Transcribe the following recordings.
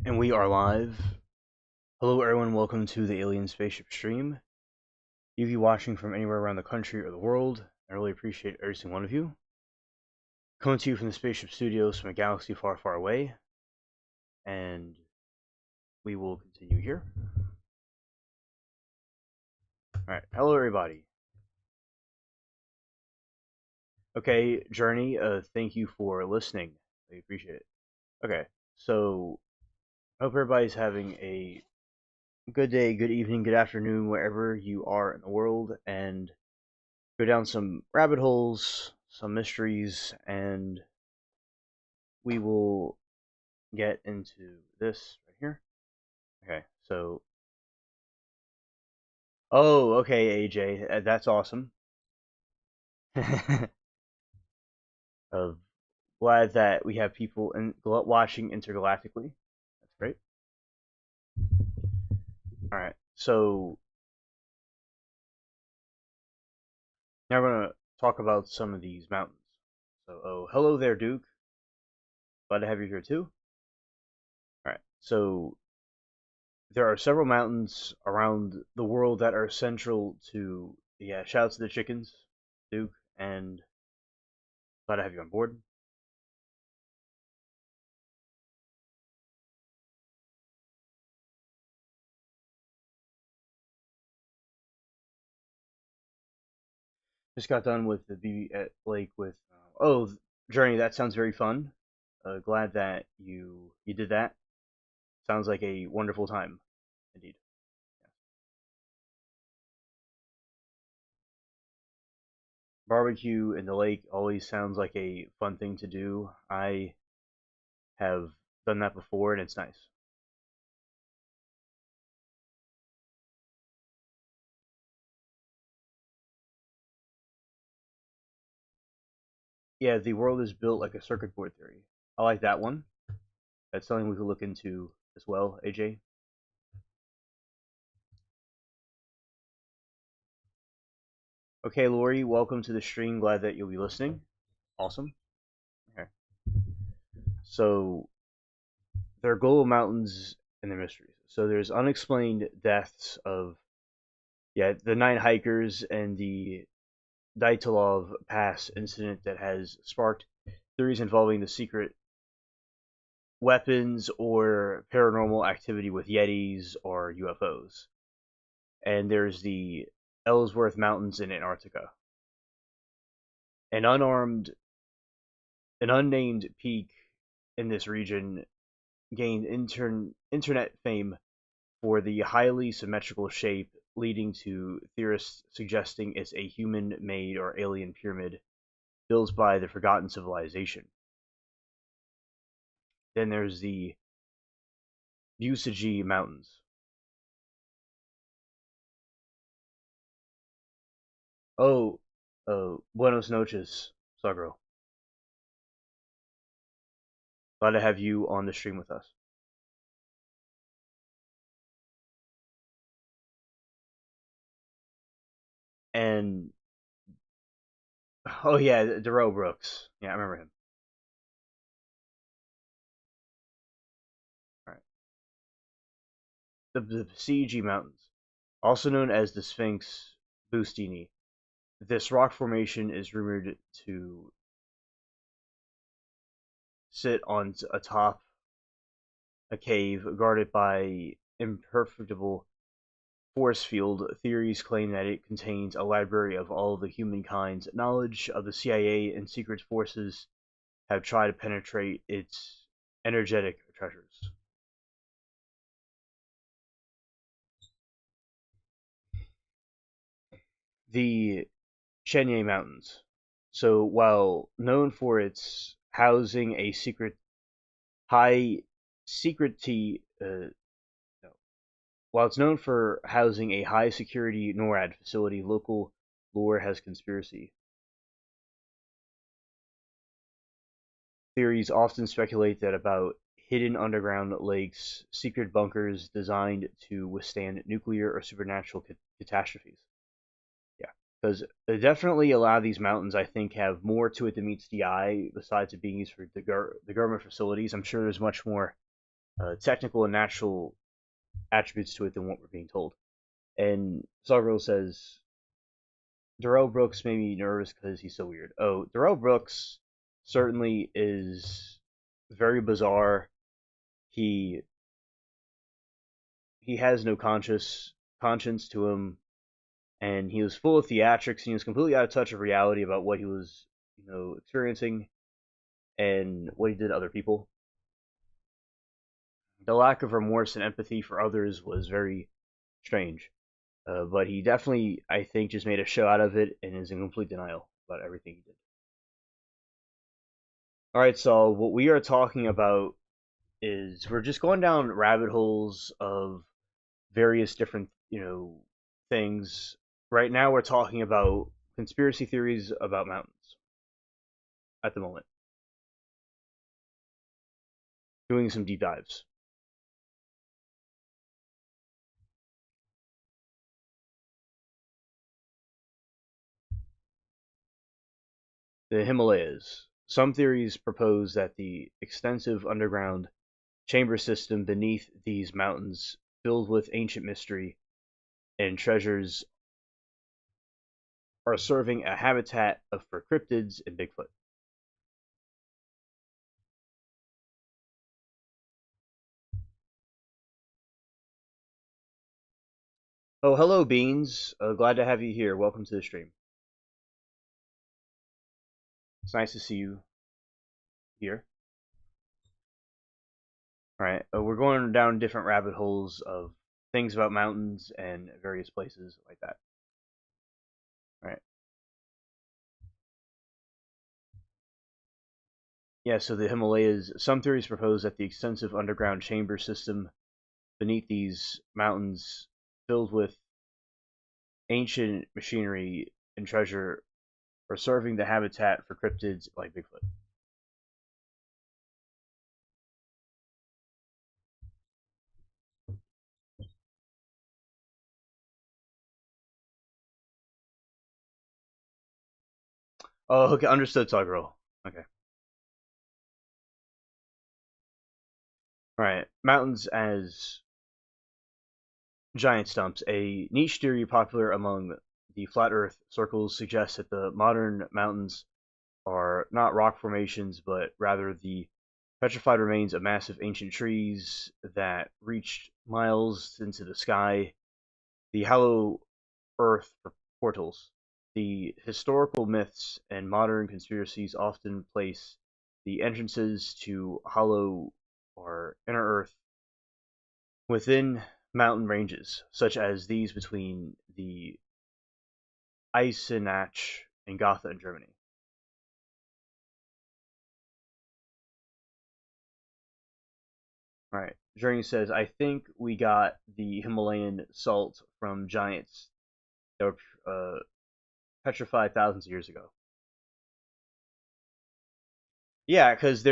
And we are live. Hello, everyone. Welcome to the Alien Spaceship stream. You be watching from anywhere around the country or the world. I really appreciate every single one of you. Coming to you from the Spaceship Studios from a galaxy far, far away. And we will continue here. Alright. Hello, everybody. Okay, Journey, thank you for listening. I appreciate it. Okay, so I hope everybody's having a good day, good evening, good afternoon, wherever you are in the world, and go down some rabbit holes, some mysteries, and we will get into this right here. Okay, so okay, AJ, that's awesome. uh, Glad that we have people watching intergalactically. That's great. All right, so now we're gonna talk about some of these mountains. So, hello there, Duke. Glad to have you here too. All right, so there are several mountains around the world that are central to, yeah, shout out to the chickens, Duke, and glad to have you on board. Just got done with the BB at Lake with, Journey, that sounds very fun. Glad that you did that. Sounds like a wonderful time, indeed. Barbecue in the lake always sounds like a fun thing to do. I have done that before, and it's nice. Yeah, the world is built like a circuit board theory. I like that one. That's something we could look into as well, AJ. Okay, Lori, welcome to the stream. Glad that you'll be listening. Awesome. Okay. So there are global mountains and their mysteries. So there's unexplained deaths of, yeah, the 9 hikers and the Dyatlov Pass incident that has sparked theories involving the secret weapons or paranormal activity with Yetis or UFOs. And there's the Ellsworth Mountains in Antarctica. An unarmed, an unnamed peak in this region gained internet fame for the highly symmetrical shape, leading to theorists suggesting it's a human-made or alien pyramid built by the forgotten civilization. Then there's the Busagi Mountains. Oh, Buenos noches, Sagro. Glad to have you on the stream with us. And oh yeah, Darrell Brooks. Yeah, I remember him. All right. The Busigi Mountains, also known as the Sphinx Bustini. This rock formation is rumored to sit on atop a cave guarded by imperceptible force field. Theories claim that it contains a library of all of the humankind's knowledge of the CIA and secret forces have tried to penetrate its energetic treasures. The Chenier Mountains. So while known for its housing a high security, no, while it's known for housing a high security NORAD facility, local lore has conspiracy theories often speculate that about hidden underground lakes, secret bunkers designed to withstand nuclear or supernatural catastrophes. Yeah, because definitely a lot of these mountains, I think, have more to it than meets the eye. Besides it being used for the government facilities, I'm sure there's much more technical and natural attributes to it than what we're being told. And Stargirl says, Darrell Brooks made me nervous because he's so weird. Oh, Darrell Brooks certainly is very bizarre. He he has no conscience to him, and he was full of theatrics, and he was completely out of touch of reality about what he was, experiencing and what he did to other people. The lack of remorse and empathy for others was very strange. But he definitely, I think, just made a show out of it and is in complete denial about everything he did. All right, so what we are talking about is we're just going down rabbit holes of various different, things. Right now, we're talking about conspiracy theories about mountains at the moment, doing some deep dives. The Himalayas. Some theories propose that the extensive underground chamber system beneath these mountains, filled with ancient mystery and treasures, are serving a habitat for cryptids and Bigfoot. Oh, hello, Beans. Glad to have you here. Welcome to the stream. It's nice to see you here. All right, we're going down different rabbit holes of things about mountains and various places like that. All right. Yeah, so the Himalayas. Some theories propose that the extensive underground chamber system beneath these mountains, filled with ancient machinery and treasure, are serving the habitat for cryptids like Bigfoot. Oh, okay, understood, Togro. Okay. All right. Mountains as giant stumps. A niche theory popular among the flat Earth circles suggests that the modern mountains are not rock formations, but rather the petrified remains of massive ancient trees that reached miles into the sky. The hollow Earth portals. The historical myths and modern conspiracies often place the entrances to hollow or inner Earth within mountain ranges, such as these between the Eisenach and Gotha in Germany. All right. Journey says, I think we got the Himalayan salt from giants that were petrified thousands of years ago. Yeah, because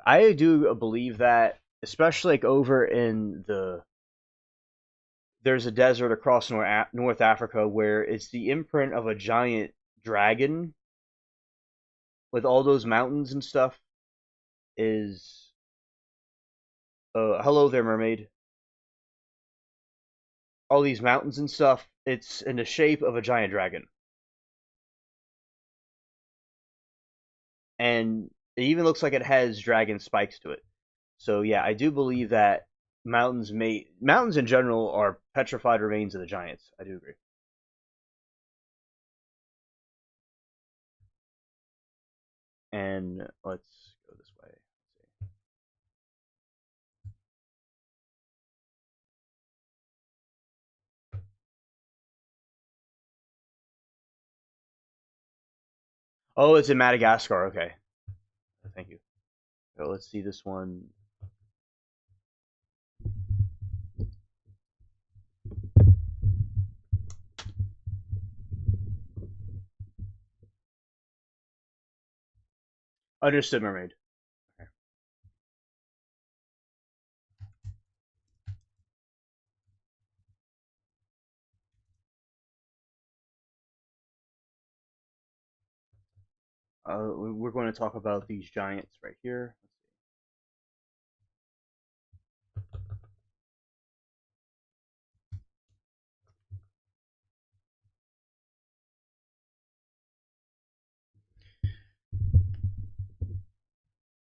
I do believe that, especially like over in there's a desert across North Africa where it's the imprint of a giant dragon with all those mountains and stuff is hello there, mermaid. All these mountains and stuff, it's in the shape of a giant dragon. And it even looks like it has dragon spikes to it. So yeah, I do believe that mountains in general are petrified remains of the giants. I do agree. And let's go this way. Oh, it's in Madagascar. Okay, thank you. So let's see this one. Understood, mermaid. Okay. We're going to talk about these giants right here.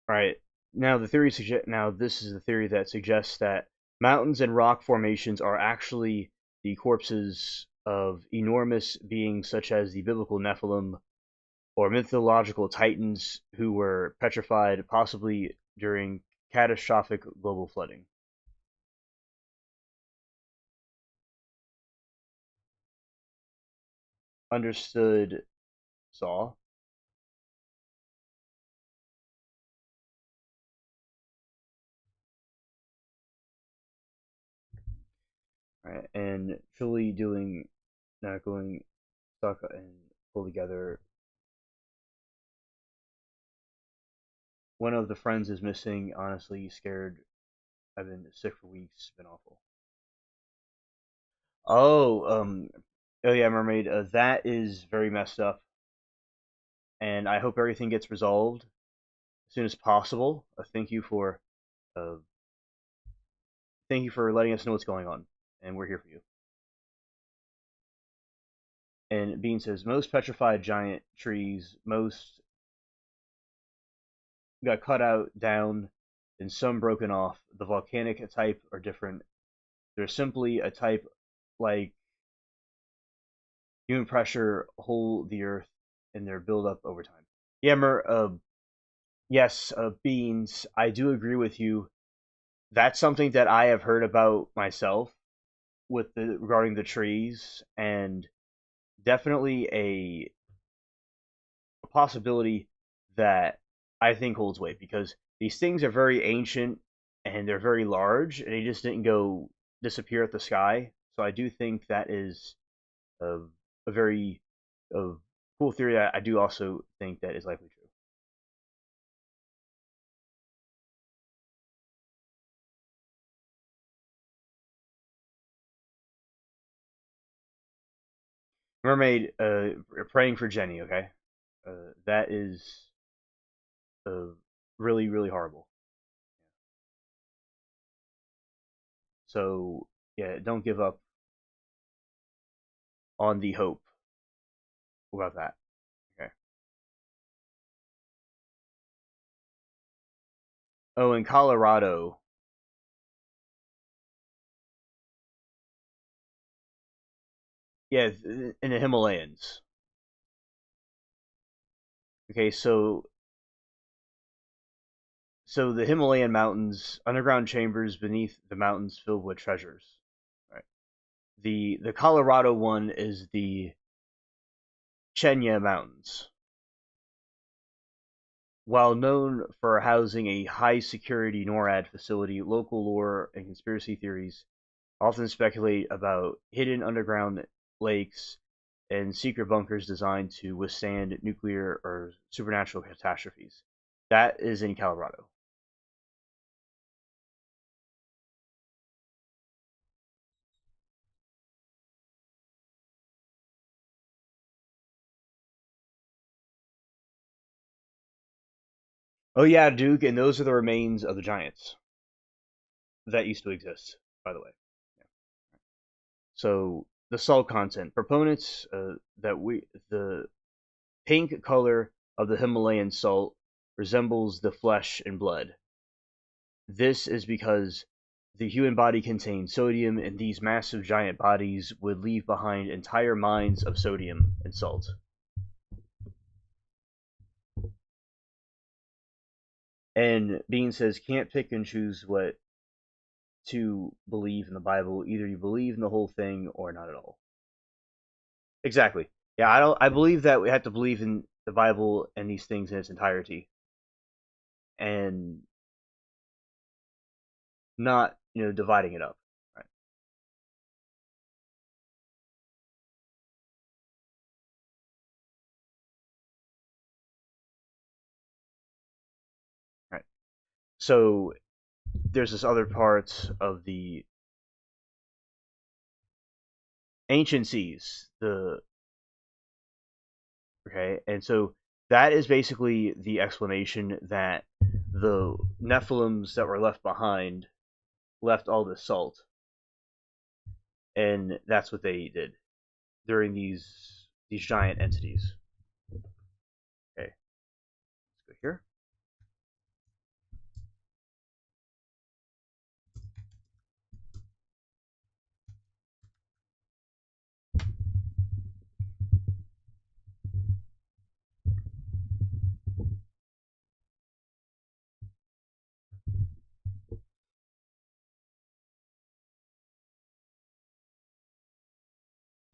Right. Now this is the theory that suggests that mountains and rock formations are actually the corpses of enormous beings such as the biblical Nephilim or mythological titans who were petrified possibly during catastrophic global flooding. Understood, Saw. Right, and truly doing not going stuck and pull together. One of the friends is missing. Honestly, scared. I've been sick for weeks. It's been awful. Oh, oh yeah, Mermaid. That is very messed up, and I hope everything gets resolved as soon as possible. Uh, thank you for letting us know what's going on, and we're here for you. And Bean says most petrified giant trees, most got cut out down, and some broken off. The volcanic type are different. They're simply a type like human pressure hold the earth, and they're build up over time. Yeah, yes, beans. I do agree with you. That's something that I have heard about myself with the regarding the trees, and definitely a possibility that I think holds weight because these things are very ancient and they're very large, and they just didn't go disappear at the sky. So I do think that is a, a very a cool theory that I do also think that is likely true. Mermaid, praying for Jenny. Okay, that is uh, really really horrible. So yeah, don't give up on the hope about that. Okay. Oh, in Colorado, yeah, in the Himalayas. Okay, so the Himalayan mountains, underground chambers beneath the mountains filled with treasures. Right. The Colorado one is the Chenya Mountains. While known for housing a high security NORAD facility, local lore and conspiracy theories often speculate about hidden underground lakes and secret bunkers designed to withstand nuclear or supernatural catastrophes. That is in Colorado. Oh yeah, Duke, and those are the remains of the giants that used to exist, by the way. Yeah. So the salt content proponents that we the pink color of the Himalayan salt resembles the flesh and blood. This is because the human body contains sodium, and these massive giant bodies would leave behind entire mines of sodium and salt. And Bean says can't pick and choose what to believe in the Bible. Either you believe in the whole thing or not at all. Exactly. Yeah, I don't. I believe that we have to believe in the Bible and these things in its entirety, and not dividing it up. Right. Right. So there's this other part of the ancient seas. The Okay, and so that is basically the explanation that the Nephilims that were left behind left all this salt, and that's what they did during these giant entities. Okay, let's go here.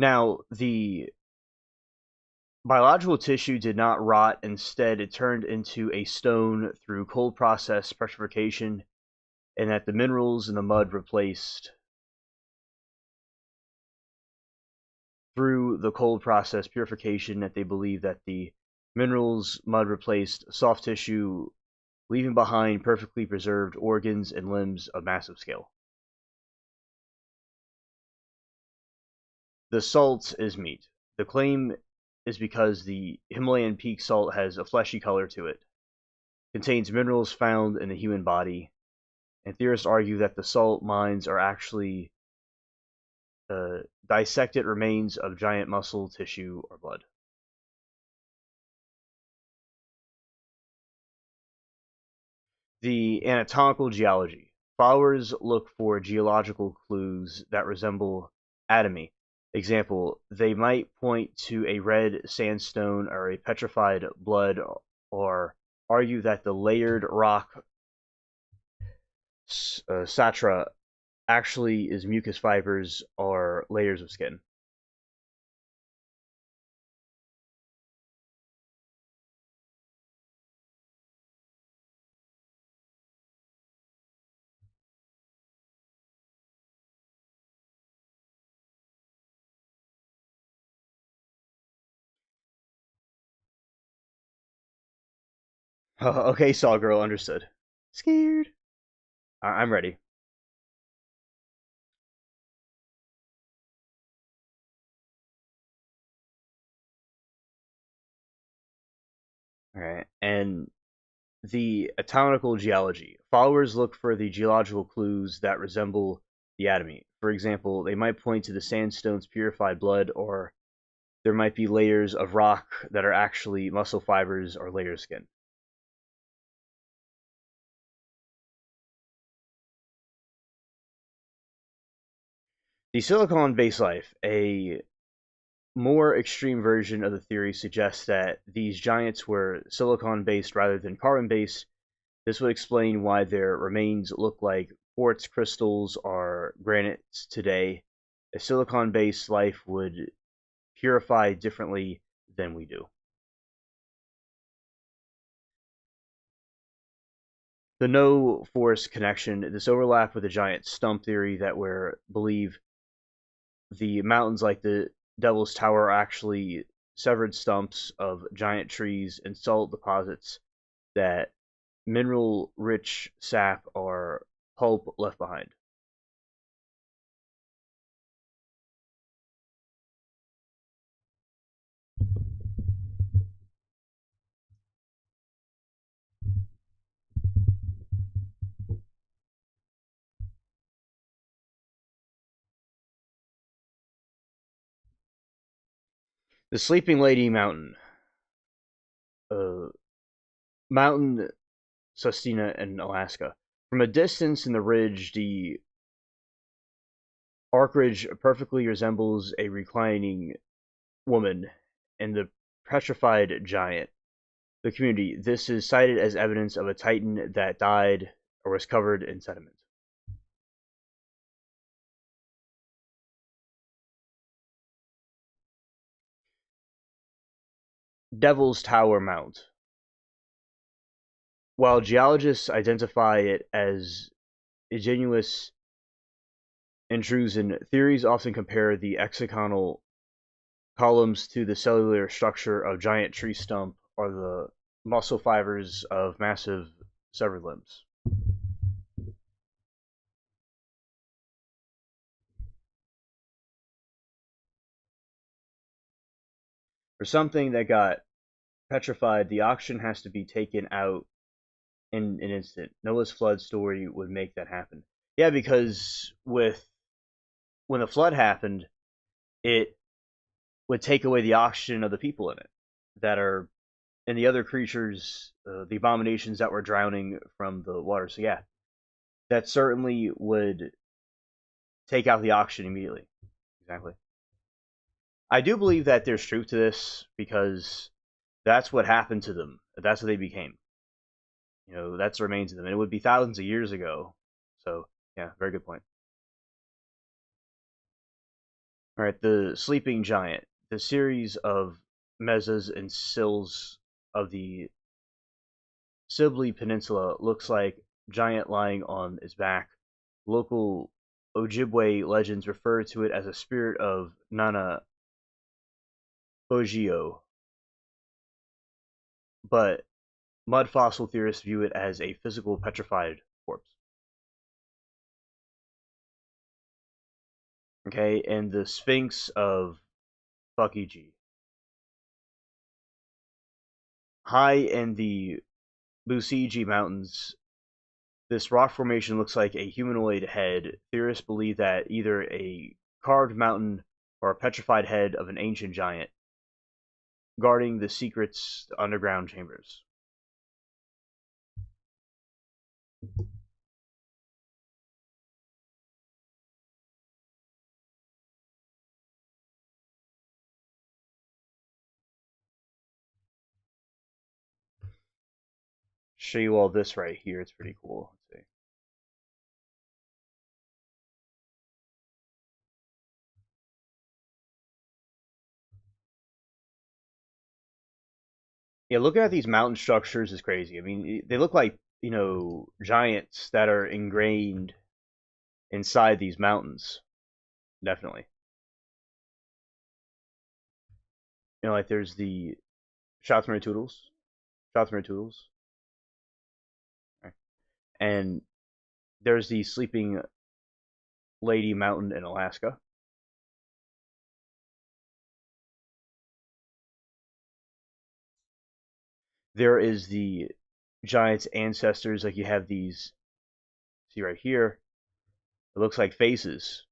Now, the biological tissue did not rot, instead, it turned into a stone through cold process petrification, and that the minerals in the mud replaced through the cold process purification, that they believe that the minerals mud replaced soft tissue, leaving behind perfectly preserved organs and limbs of massive scale. The salt is meat. The claim is because the Himalayan peak salt has a fleshy color to it, contains minerals found in the human body, and theorists argue that the salt mines are actually dissected remains of giant muscle tissue or blood. The anatomical geology. Followers look for geological clues that resemble anatomy. Example, they might point to a red sandstone or a petrified blood, or argue that the layered rock strata actually is mucus fibers or layers of skin. Okay, Saw Girl, understood. Scared. I'm ready. All right, and the anatomical geology. Followers look for the geological clues that resemble the anatomy. For example, they might point to the sandstone's purified blood, or there might be layers of rock that are actually muscle fibers or layer skin. The silicon based life, a more extreme version of the theory, suggests that these giants were silicon based rather than carbon based. This would explain why their remains look like quartz crystals or granites today. A silicon based life would purify differently than we do. The no force connection, this overlap with the giant stump theory that we believe the mountains like the Devil's Tower are actually severed stumps of giant trees and salt deposits that mineral rich sap or pulp left behind. The Sleeping Lady Mountain, uh, Mountain Sustina in Alaska. From a distance in the ridge, the Archridge perfectly resembles a reclining woman and the petrified giant. The community. This is cited as evidence of a titan that died or was covered in sediment. Devil's Tower Mount. While geologists identify it as igneous intrusion, theories often compare the hexagonal columns to the cellular structure of giant tree stump or the muscle fibers of massive severed limbs. For something that got petrified, the oxygen has to be taken out in an instant. Noah's flood story would make that happen. Yeah, because with when the flood happened, it would take away the oxygen of the people in it that are and the other creatures, the abominations that were drowning from the water. So yeah, that certainly would take out the oxygen immediately. Exactly. I do believe that there's truth to this because that's what happened to them. That's what they became. That's the remains of them, and it would be thousands of years ago. So yeah, very good point. All right, the sleeping giant. The series of mesas and sills of the Sibley Peninsula looks like giant lying on its back. Local Ojibwe legends refer to it as a spirit of Nana Bogio, but mud fossil theorists view it as a physical petrified corpse. Okay, and the Sphinx of Fuckiji. High in the Busiji Mountains, this rock formation looks like a humanoid head. Theorists believe that either a carved mountain or a petrified head of an ancient giant guarding the secrets to underground chambers. Show you all this right here. It's pretty cool. Let's see. Yeah, looking at these mountain structures is crazy. I mean, they look like, giants that are ingrained inside these mountains. Definitely. Like there's the Shotsmere Toodles. Shotsmere Toodles. Right. And there's the Sleeping Lady Mountain in Alaska. There is the giants' ancestors. Like you have these, see right here, it looks like faces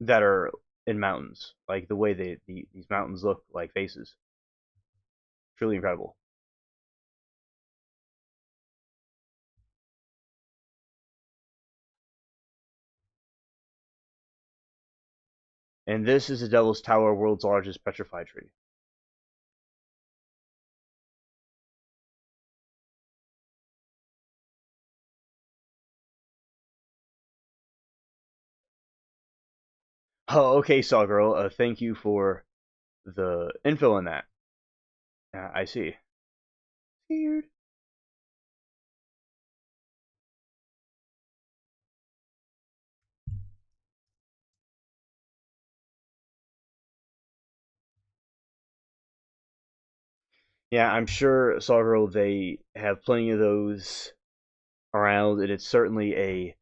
that are in mountains. Like the way these mountains look like faces. Truly incredible. And this is the Devil's Tower, world's largest petrified tree. Oh, okay, Sawgirl. Thank you for the info on that. I see. Weird. Yeah, I'm sure Sawgirl they have plenty of those around, and it's certainly a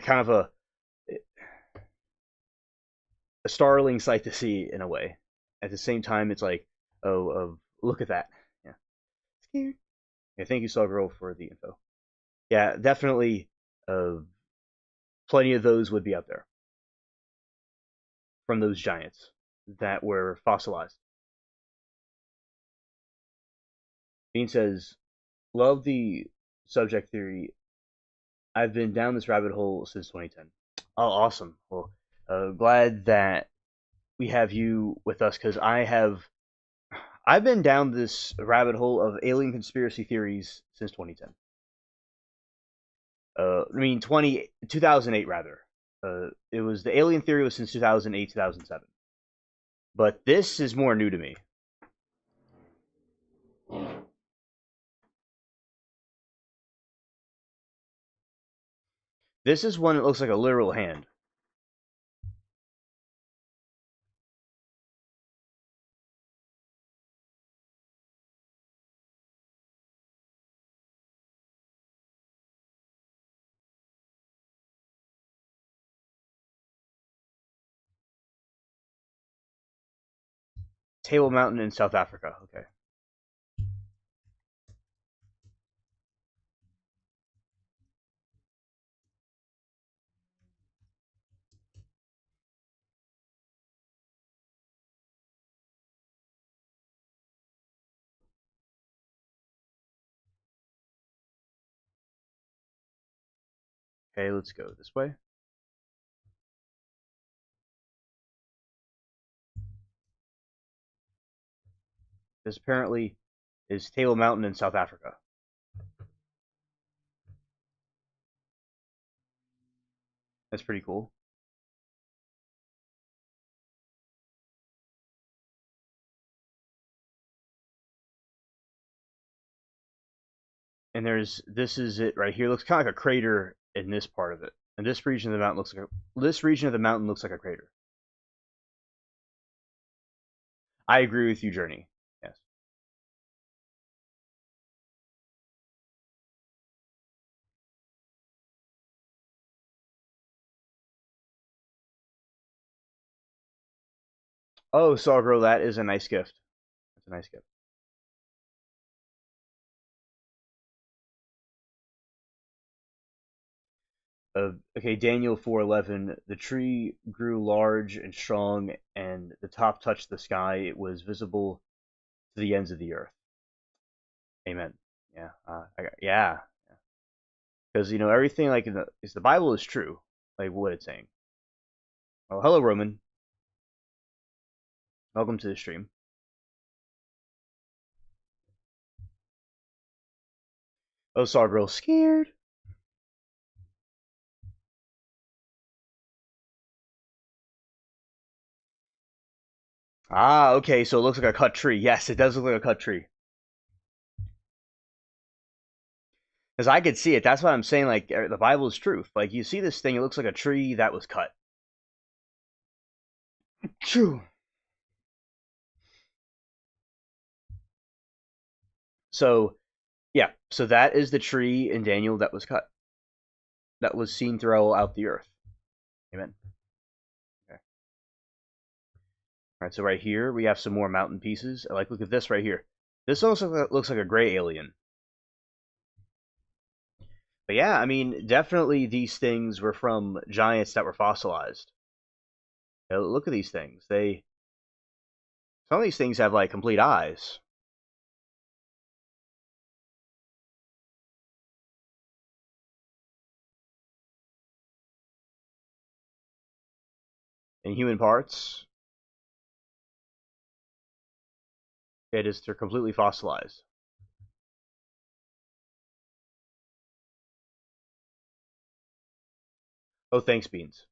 kind of a startling sight to see in a way. At the same time, it's like, look at that. Yeah, scared. Yeah, thank you, Sawgirl, for the info. Yeah, definitely. Uh, Plenty of those would be up there from those giants that were fossilized. Bean says, "Love the subject theory. I've been down this rabbit hole since 2010." Oh, awesome. Well, glad that we have you with us because I've been down this rabbit hole of alien conspiracy theories since 2010. I mean 2008 rather. It was the alien theory was since 2008 2007, but this is more new to me. This is one that looks like a literal hand. Table Mountain in South Africa. Okay. Okay, let's go this way. This apparently is Table Mountain in South Africa. That's pretty cool. And this is it right here. Looks kind of like a crater in this part of it. And this region of the mountain looks like a crater. I agree with you, Journey. Yes. Oh, Sawgirl, that is a nice gift. That's a nice gift. Okay, Daniel 4:11. The tree grew large and strong, and the top touched the sky. It was visible to the ends of the earth. Amen. Yeah. Yeah. Because everything like is the Bible is true, like what it's saying. Oh, hello, Roman. Welcome to the stream. Oh, Sawgirl, scared. Ah, okay. So it looks like a cut tree. Yes, it does look like a cut tree. Because I could see it. That's what I'm saying. Like the Bible is truth. Like you see this thing, it looks like a tree that was cut. True. So yeah. So that is the tree in Daniel that was cut. That was seen throughout the earth. Amen. Okay. All right. So right here we have some more mountain pieces. Like look at this right here. This also looks like a gray alien. But yeah, I mean, definitely these things were from giants that were fossilized. Look at these things. Some of these things have like complete eyes and human parts. They're completely fossilized. Oh, thanks, Beans.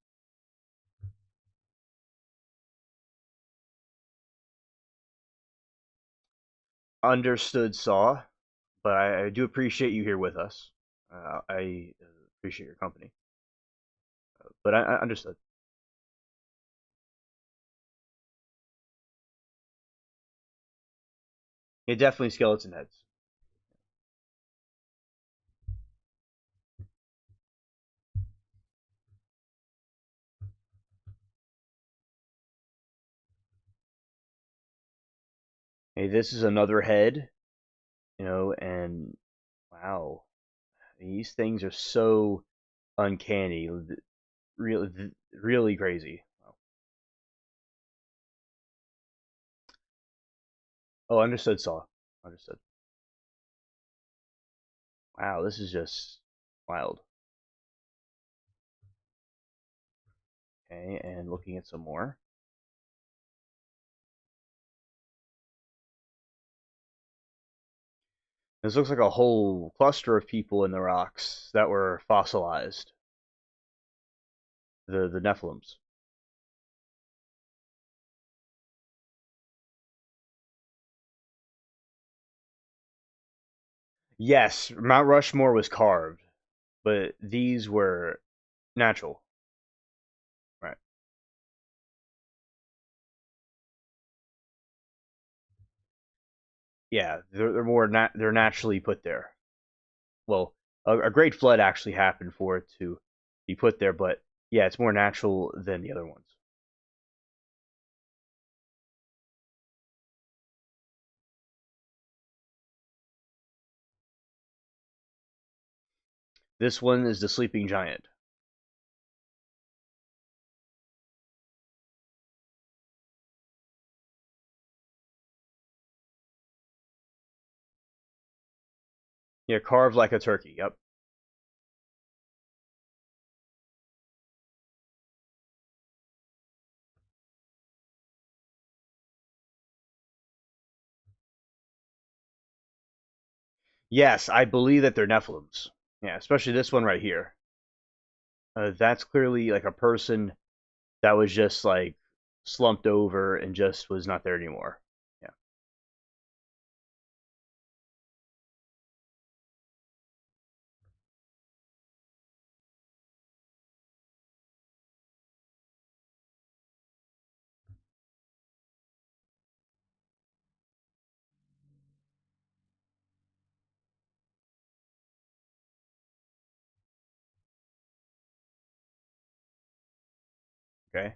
Understood, Saw. But I do appreciate you here with us. I appreciate your company. But I understood. Yeah, definitely skeleton heads. Hey, this is another head, and wow, these things are so uncanny, really, really crazy. Oh, understood, Saw. Understood. Wow, this is just wild. Okay, and looking at some more. This looks like a whole cluster of people in the rocks that were fossilized. The Nephilims. Yes, Mount Rushmore was carved, but these were natural. Right. Yeah, they're naturally put there. Well, a great flood actually happened for it to be put there, but yeah, it's more natural than the other ones. This one is the sleeping giant. Yeah, carved like a turkey. Yep. Yes, I believe that they're Nephilims. Yeah, especially this one right here. That's clearly like a person that was just like slumped over and just was not there anymore. Yeah. Okay.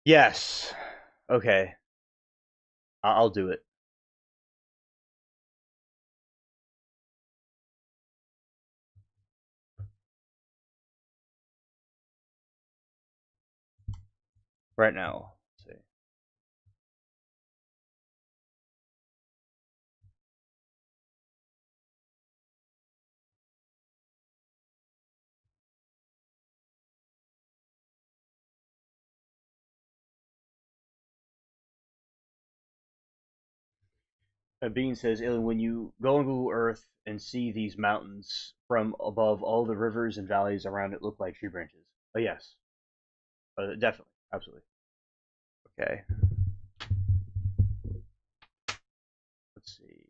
Yes. Okay. I'll do it right now. Let's see. Bean says, Alien, when you go on Google Earth and see these mountains from above, all the rivers and valleys around it look like tree branches. Oh, yes. Definitely. Absolutely. Okay. Let's see.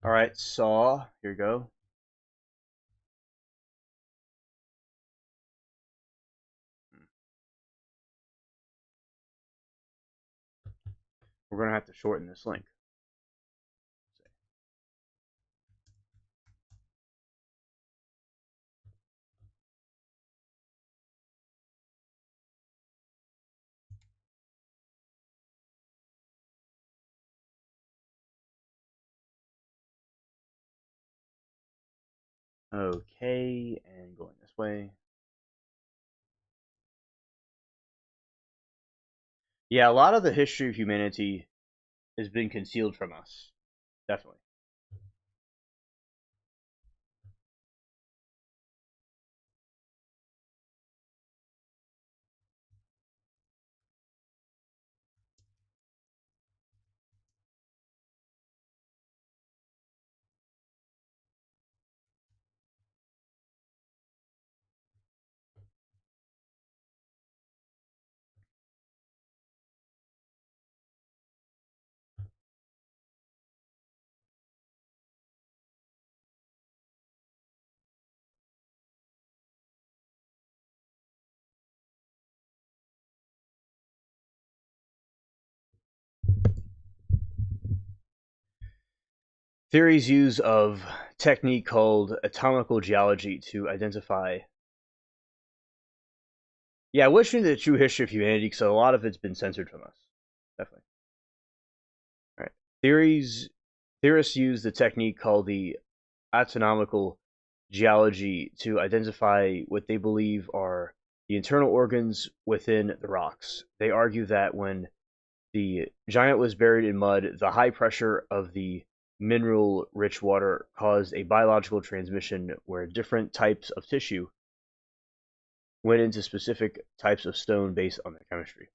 All right, Saw. Here you go. We're going to have to shorten this link. Okay, and going this way. Yeah, a lot of the history of humanity has been concealed from us. Definitely. Theories use of technique called atomical geology to identify. Yeah, which is the true history of humanity, because a lot of it's been censored from us. Definitely. All right. Theorists use the technique called the atomical geology to identify what they believe are the internal organs within the rocks. They argue that when the giant was buried in mud, the high pressure of the mineral rich water caused a biological transmission where different types of tissue went into specific types of stone based on their chemistry.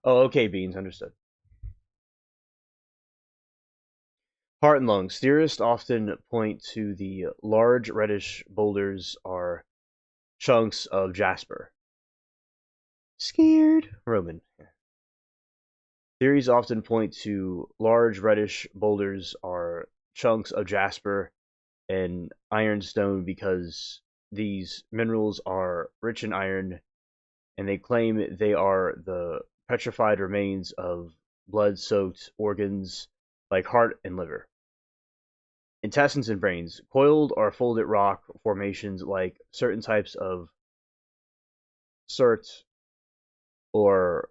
Oh, okay, Beans, understood. Heart and lungs. Theorists often point to the large reddish boulders are chunks of jasper. Scared. Roman. Theories often point to large reddish boulders are chunks of jasper and ironstone because these minerals are rich in iron, and they claim they are the petrified remains of blood soaked organs like heart and liver. Intestines and brains, coiled or folded rock formations like certain types of cert or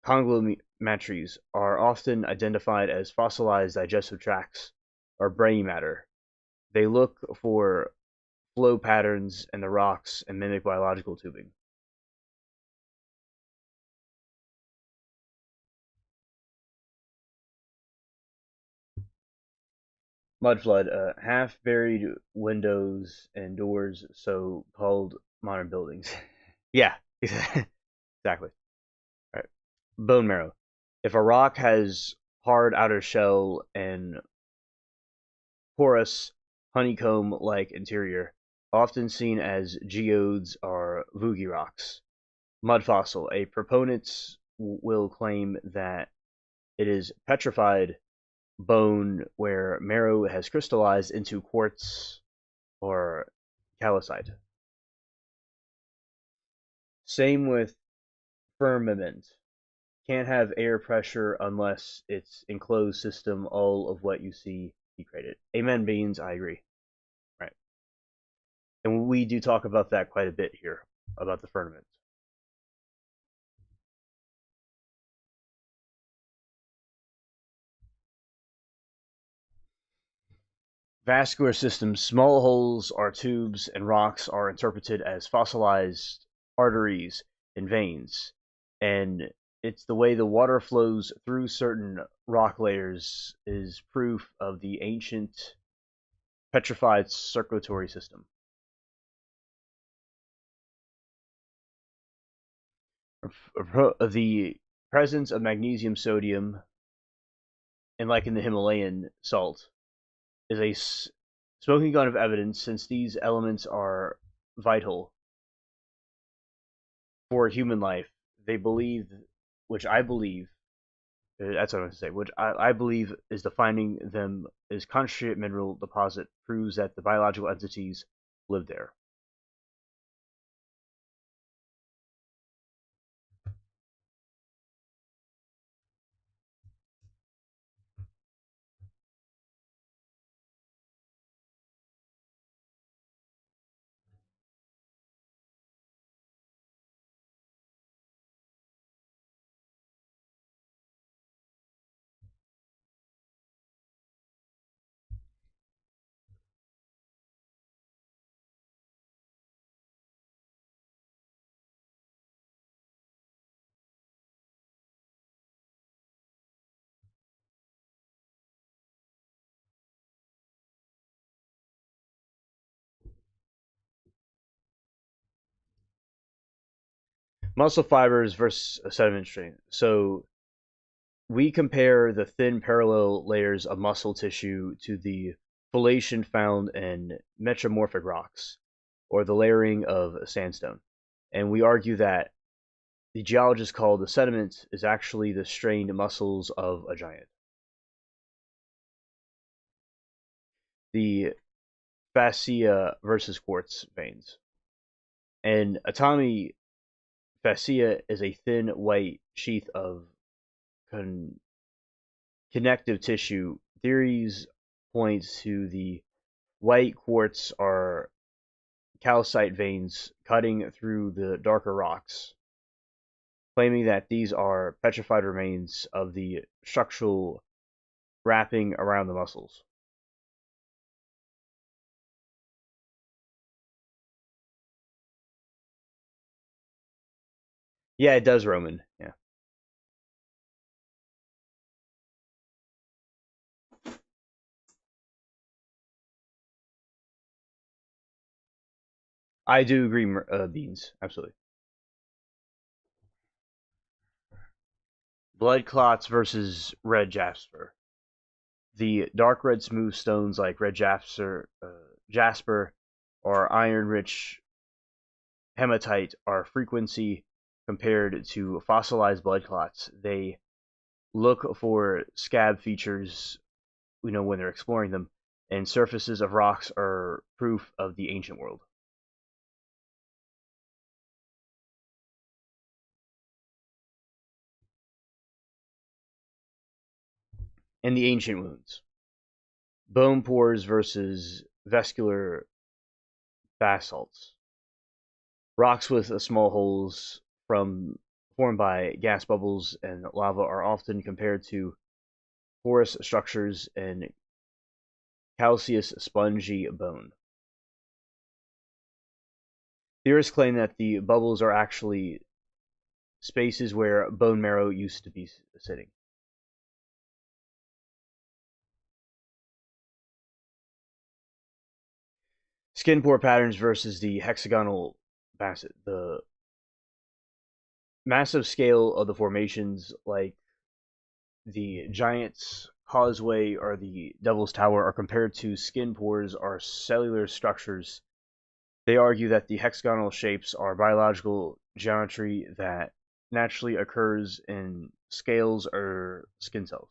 conglomerates are often identified as fossilized digestive tracts or brain matter. They look for flow patterns in the rocks and mimic biological tubing. Mudflood, half-buried windows and doors, so-called modern buildings. Yeah, exactly. Right. Bone marrow. If a rock has hard outer shell and porous honeycomb-like interior, often seen as geodes or Vugi rocks. Mud fossil. A proponent will claim that it is petrified bone where marrow has crystallized into quartz or calcite. Same with firmament. Can't have air pressure unless it's enclosed system. All of what you see, he created. Amen, beans. I agree. Right. And we do talk about that quite a bit here, about the firmament. Vascular systems, small holes are tubes, and rocks are interpreted as fossilized arteries and veins. And it's the way the water flows through certain rock layers is proof of the ancient petrified circulatory system. The presence of magnesium, sodium, and like in the Himalayan salt, is a smoking gun of evidence since these elements are vital for human life. They believe, which I believe, that's what I'm going to say, which I believe is the finding them is concentrated mineral deposit proves that the biological entities live there. Muscle fibers versus sediment strain. So we compare the thin parallel layers of muscle tissue to the foliation found in metamorphic rocks, or the layering of sandstone. And we argue that the geologists call the sediment is actually the strained muscles of a giant. The fascia versus quartz veins. And anatomy fascia is a thin white sheath of con- connective tissue. Theories point to the white quartz are calcite veins cutting through the darker rocks, claiming that these are petrified remains of the structural wrapping around the muscles. Yeah, it does, Roman. Yeah. I do agree, Beans. Absolutely. Blood clots versus red jasper. The dark red smooth stones like red jasper or iron-rich hematite are frequency compared to fossilized blood clots. They look for scab features, when they're exploring them, and surfaces of rocks are proof of the ancient world. and the ancient wounds. Bone pores versus vascular basalts. Rocks with small holes formed by gas bubbles and lava are often compared to porous structures and calcareous spongy bone. Theorists claim that the bubbles are actually spaces where bone marrow used to be sitting. Skin pore patterns versus the hexagonal facet. The massive scale of the formations, like the Giant's Causeway or the Devil's Tower, are compared to skin pores or cellular structures. They argue that the hexagonal shapes are biological geometry that naturally occurs in scales or skin cells.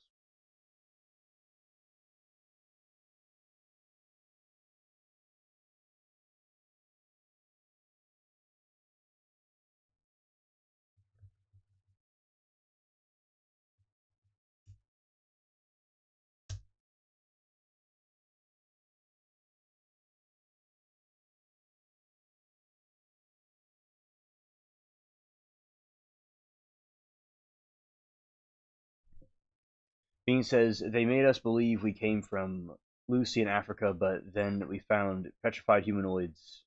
Bean says they made us believe we came from Lucy in Africa, but then we found petrified humanoids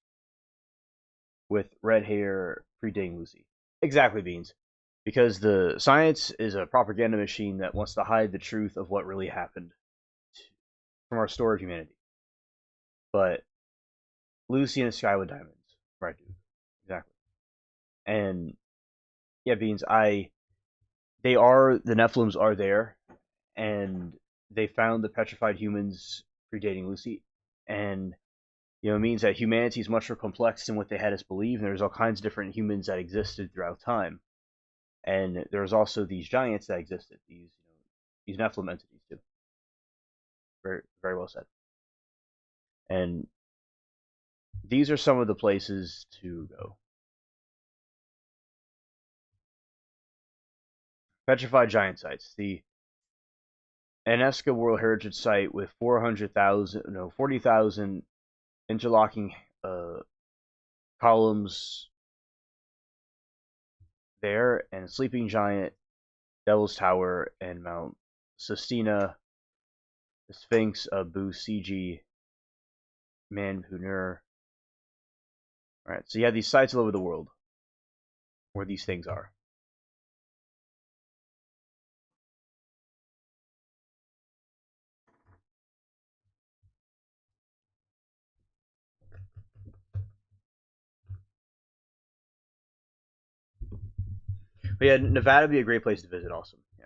with red hair predating Lucy. Exactly, Beans. Because the science is a propaganda machine that wants to hide the truth of what really happened from our story of humanity. But Lucy in the Sky with Diamonds. Right, dude. Exactly. And yeah, Beans, the Nephilims are there, and they found the petrified humans predating Lucy, and it means that humanity is much more complex than what they had us believe, and there's all kinds of different humans that existed throughout time, and there's also these giants that existed, these Nephilim entities too. Very very well said. And these are some of the places to go. Petrified giant sites. The UNESCO World Heritage Site with 40,000 interlocking columns there, and Sleeping Giant, Devil's Tower, and Mount Sistina, the Sphinx of Bu Siji, Manpunur. Alright, so you have these sites all over the world where these things are. But yeah, Nevada would be a great place to visit also. Yeah.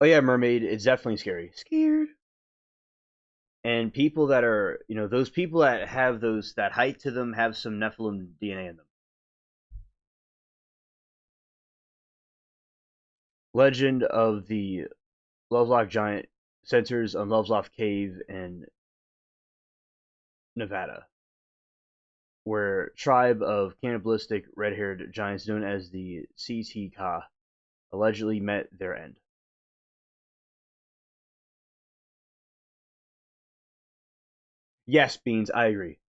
Oh yeah, Mermaid, it's definitely scary. Scared. And people that are, those people that have that height to them have some Nephilim DNA in them. Legend of the Lovelock Giant centers on Lovelock Cave in Nevada, where tribe of cannibalistic red-haired giants known as the CT allegedly met their end. Yes, Beans, I agree.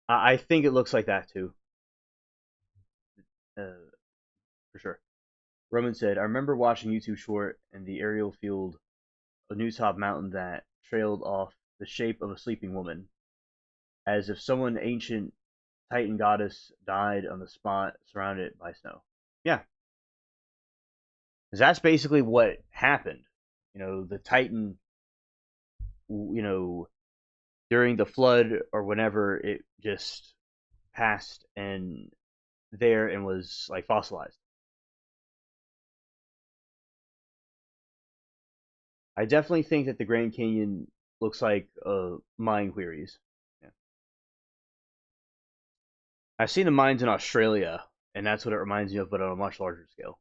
I think it looks like that too, for sure. Roman said, I remember watching YouTube short and the aerial field a new top mountain that trailed off the shape of a sleeping woman, as if someone ancient Titan goddess died on the spot surrounded by snow. Yeah, because that's basically what happened. The Titan, you know, during the flood or whenever it just passed and there and was like fossilized. I definitely think that the Grand Canyon looks like mine queries. Yeah. I've seen the mines in Australia, and that's what it reminds me of, but on a much larger scale.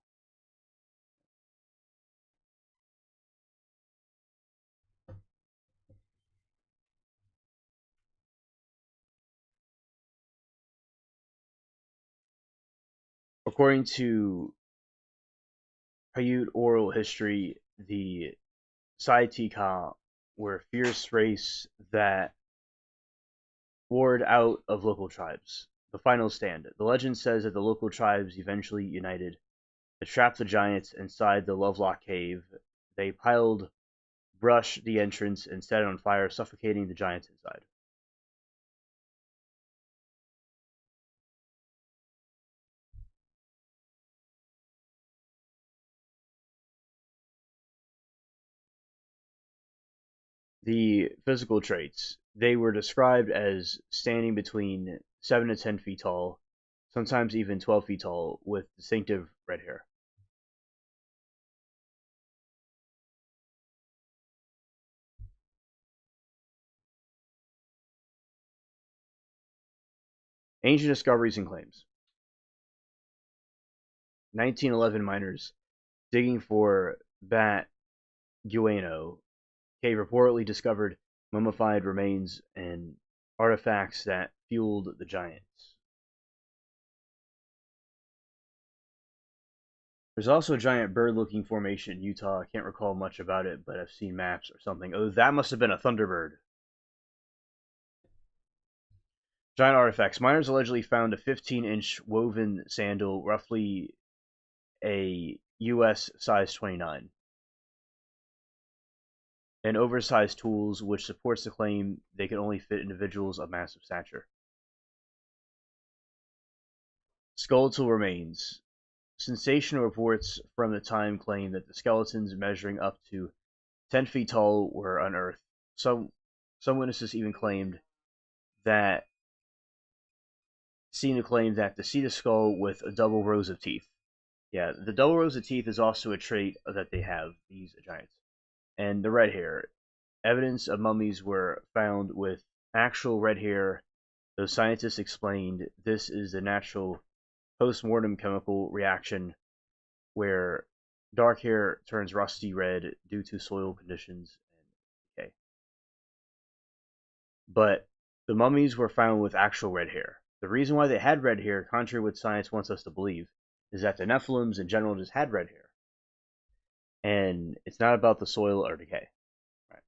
According to Paiute oral history, the Saitika were a fierce race that warred out of local tribes. The final stand. The legend says that the local tribes eventually united to trap the giants inside the Lovelock cave. They piled brush the entrance and set it on fire, suffocating the giants inside. The physical traits. They were described as standing between 7 to 10 feet tall, sometimes even 12 feet tall, with distinctive red hair. Ancient discoveries and claims. 1911 miners digging for Bat Guano cave reportedly discovered mummified remains and artifacts that fueled the giants. There's also a giant bird-looking formation in Utah. I can't recall much about it, but I've seen maps or something. Oh, that must have been a thunderbird. Giant artifacts. Miners allegedly found a 15-inch woven sandal, roughly a U.S. size 29, and oversized tools, which supports the claim they can only fit individuals of massive stature. Skeletal remains. Sensational reports from the time claim that the skeletons measuring up to 10 feet tall were unearthed. Some witnesses even that claimed that to see the skull with a double rows of teeth. Yeah, the double rows of teeth is also a trait that they have, these giants. And the red hair. Evidence of mummies were found with actual red hair, though scientists explained this is the natural post-mortem chemical reaction where dark hair turns rusty red due to soil conditions and decay. But the mummies were found with actual red hair. The reason why they had red hair, contrary to what science wants us to believe, is that the Nephilims in general just had red hair. And it's not about the soil or decay. Right.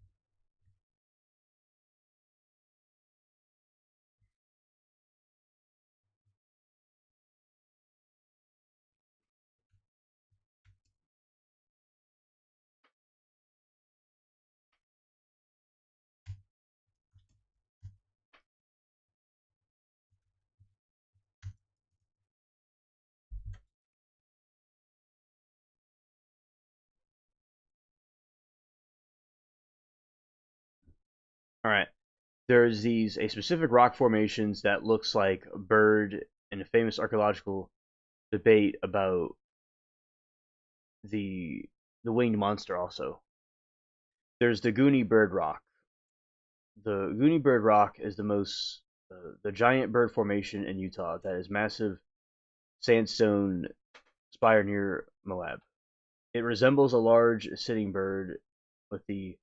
All right. There's a specific rock formations that looks like a bird in a famous archaeological debate about the the winged monster also. There's the Goonie Bird Rock. The Goonie Bird Rock is the giant bird formation in Utah that is massive sandstone spire near Moab. It resembles a large sitting bird with the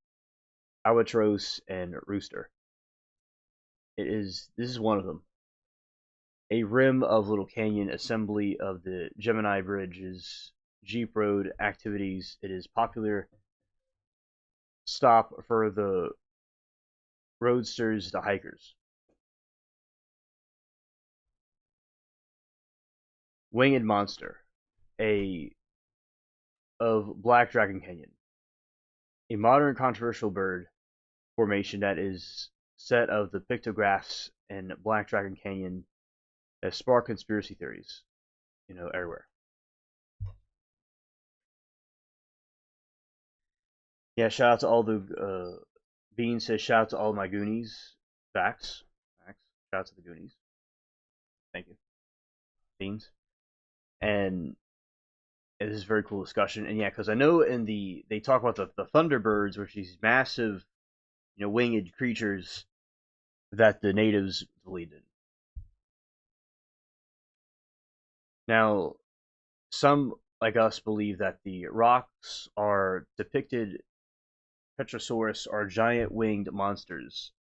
albatross and rooster. This is one of them. A rim of Little Canyon assembly of the Gemini Bridge's Jeep Road activities. It is popular stop for the roadsters, the hikers. Winged Monster, a of Black Dragon Canyon, a modern controversial bird formation that is set of the pictographs in Black Dragon Canyon that spark conspiracy theories, everywhere. Yeah, shout out to all the Bean says shout out to all my Goonies. Facts. Facts. Shout out to the Goonies. Thank you. Beans. And this is a very cool discussion. And yeah, because I know they talk about the Thunderbirds, which are these massive, winged creatures that the natives believed in. Now, some like us believe that the rocks are depicted Petrosaurus are giant winged monsters.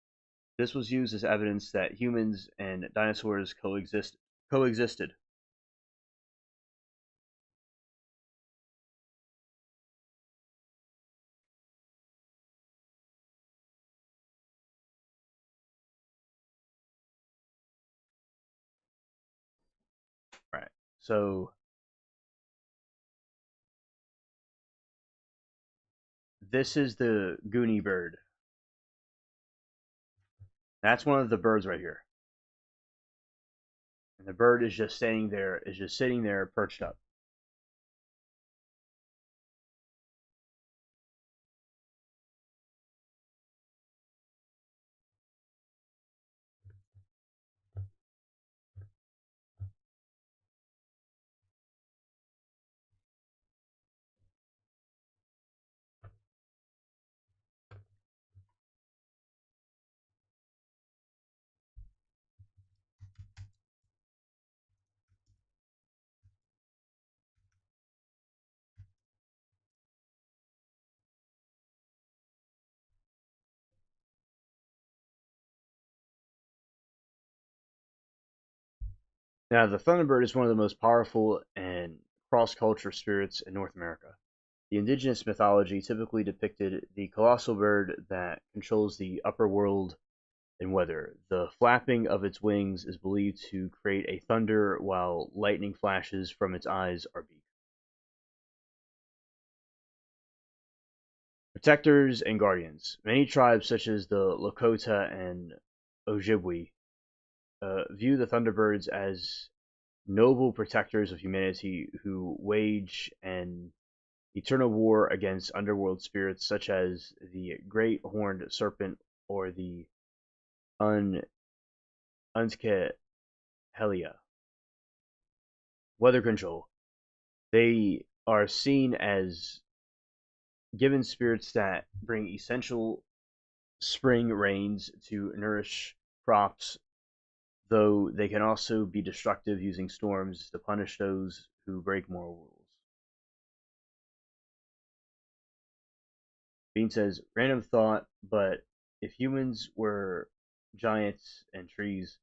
This was used as evidence that humans and dinosaurs coexisted. Right. So this is the Goonie bird. That's one of the birds right here. And the bird is just sitting there perched up. Now, the thunderbird is one of the most powerful and cross-culture spirits in North America. The indigenous mythology typically depicted the colossal bird that controls the upper world and weather. The flapping of its wings is believed to create a thunder while lightning flashes from its eyes or beak. Protectors and guardians. Many tribes, such as the Lakota and Ojibwe, view the Thunderbirds as noble protectors of humanity who wage an eternal war against underworld spirits such as the Great Horned Serpent or the Un Unske Helia. Weather control. They are seen as given spirits that bring essential spring rains to nourish crops, though they can also be destructive using storms to punish those who break moral rules. Bean says, random thought, but if humans were giants and trees,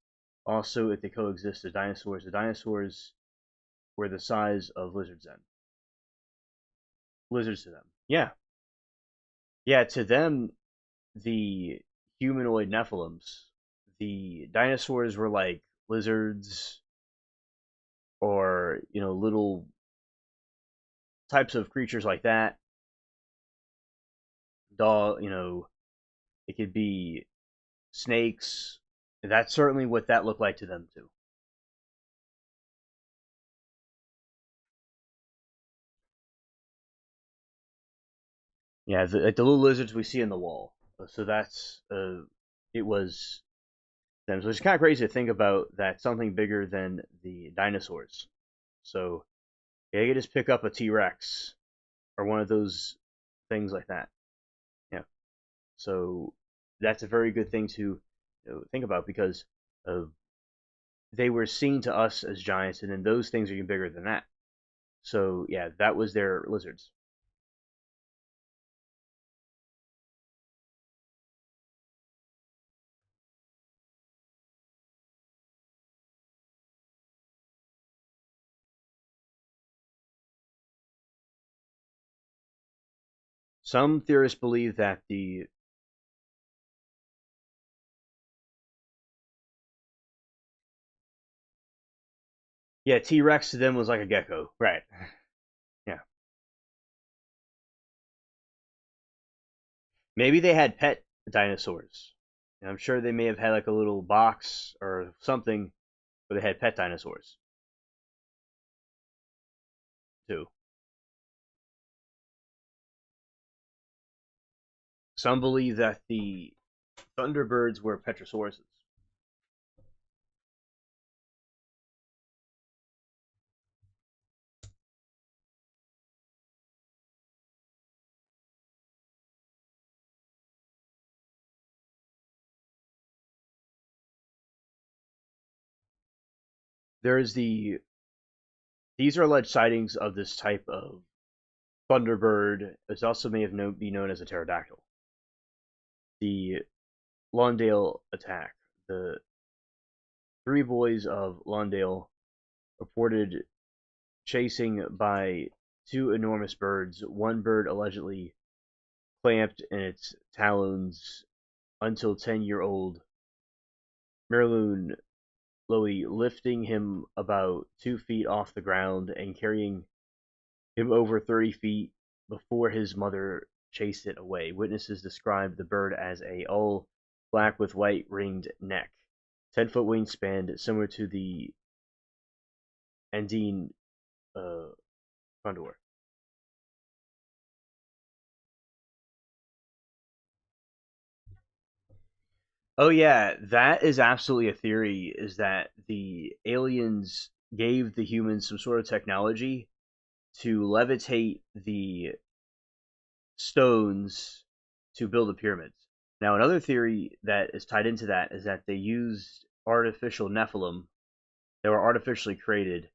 also if they coexist as dinosaurs, the dinosaurs were the size of lizards then. Lizards to them. Yeah. Yeah, to them, the humanoid Nephilims, the dinosaurs were like lizards or, little types of creatures like that. Dog, it could be snakes. That's certainly what that looked like to them too. Yeah, like the little lizards we see in the wall. So that's it was them. So it's kind of crazy to think about that something bigger than the dinosaurs. So yeah, you could just pick up a T Rex or one of those things like that. Yeah. So that's a very good thing to think about because uh, they were seen to us as giants, and then those things are even bigger than that. So yeah, that was their lizards. Some theorists believe that the yeah T Rex to them was like a gecko, right? Yeah, maybe they had pet dinosaurs. And I'm sure they may have had like a little box or something where they had pet dinosaurs too. Some believe that the Thunderbirds were Petrosauruses. There is these are alleged sightings of this type of thunderbird. It also may have be known as a pterodactyl. The Lawndale attack. The three boys of Lawndale reported chasing by two enormous birds. One bird allegedly clamped in its talons until 10-year-old Merlun Lowy, lifting him about 2 feet off the ground and carrying him over 30 feet before his mother chased it away. Witnesses described the bird as a all black with white ringed neck, 10-foot wingspan, similar to the Andean condor. Oh yeah, that is absolutely a theory. Is that the aliens gave the humans some sort of technology to levitate the stones to build the pyramids. Now, another theory that is tied into that is that they used artificial Nephilim that were artificially created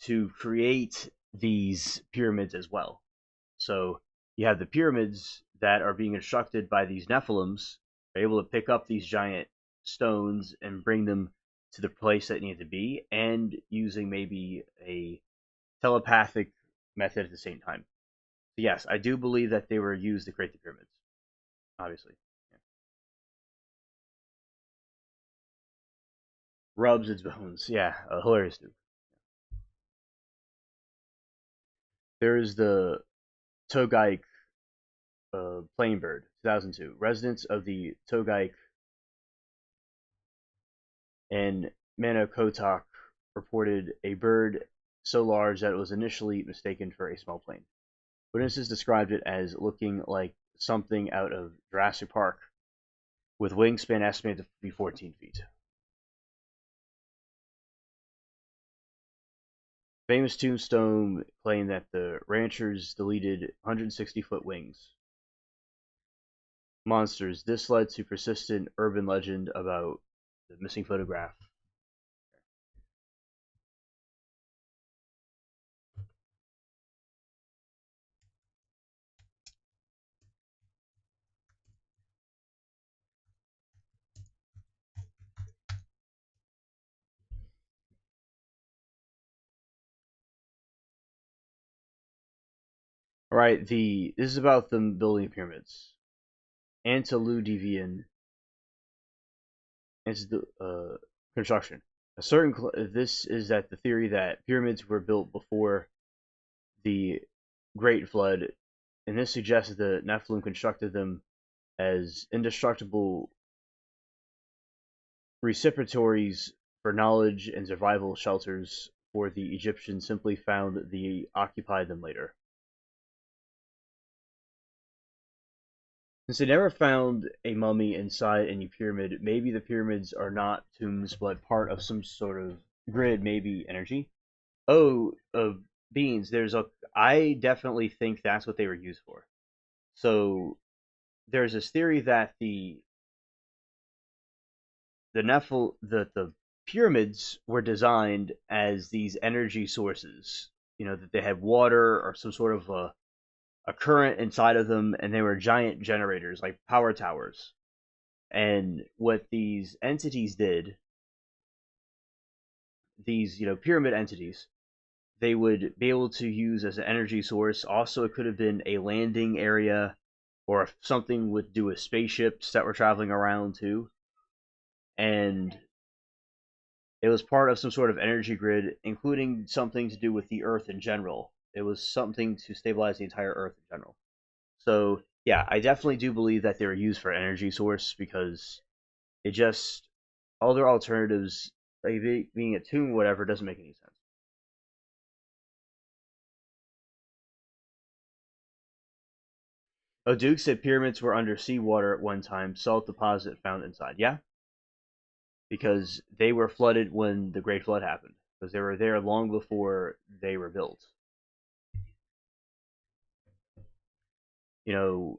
to create these pyramids as well. So you have the pyramids that are being constructed by these Nephilims, are able to pick up these giant stones and bring them to the place that need to be, and using maybe a telepathic method at the same time. So yes, I do believe that they were used to create the pyramids. Obviously, yeah. Rubs its bones. Yeah, hilarious dude. There is the Togaik plane bird, 2002. Residents of the Togaik and Manakotok reported a bird so large that it was initially mistaken for a small plane. Witnesses described it as looking like something out of Jurassic Park, with wingspan estimated to be 14 feet. Famous tombstone claimed that the ranchers deleted 160-foot wings. Monsters. This led to persistent urban legend about the missing photograph. All right, this is about them building pyramids. Antediluvian construction. A certain this is that the theory that pyramids were built before the Great Flood, and this suggests that the Nephilim constructed them as indestructible repositories for knowledge and survival shelters for the Egyptians simply found the occupied them later. Since they never found a mummy inside any pyramid, maybe the pyramids are not tombs but part of some sort of grid, maybe energy. Oh, beans. I definitely think that's what they were used for. So there's this theory that the pyramids were designed as these energy sources. You know, that they had water or some sort of a current inside of them, and they were giant generators like power towers. And what these entities did, these pyramid entities, they would be able to use as an energy source. Also, it could have been a landing area, or if something would do with spaceships that were traveling around too. And it was part of some sort of energy grid, including something to do with the Earth in general. It was something to stabilize the entire Earth in general. So yeah, I definitely do believe that they were used for energy source, because it just all their alternatives, like being a tomb, whatever, doesn't make any sense. Oh, Duke said pyramids were under seawater at one time, salt deposit found inside. Yeah, because they were flooded when the Great Flood happened, because they were there long before they were built. You know,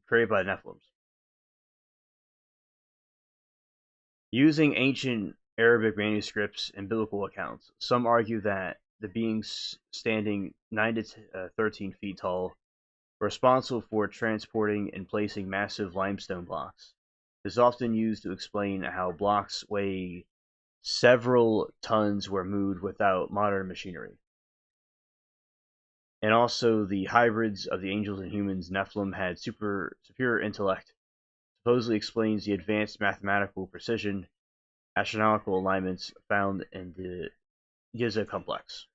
created by Nephilims. Using ancient Arabic manuscripts, and biblical accounts. Some argue that the beings standing 9 to 13 feet tall were responsible for transporting and placing massive limestone blocks. This is often used to explain how blocks weighing several tons were moved without modern machinery. And also, the hybrids of the angels and humans, Nephilim, had superior intellect, supposedly explains the advanced mathematical precision, astronomical alignments found in the Giza complex.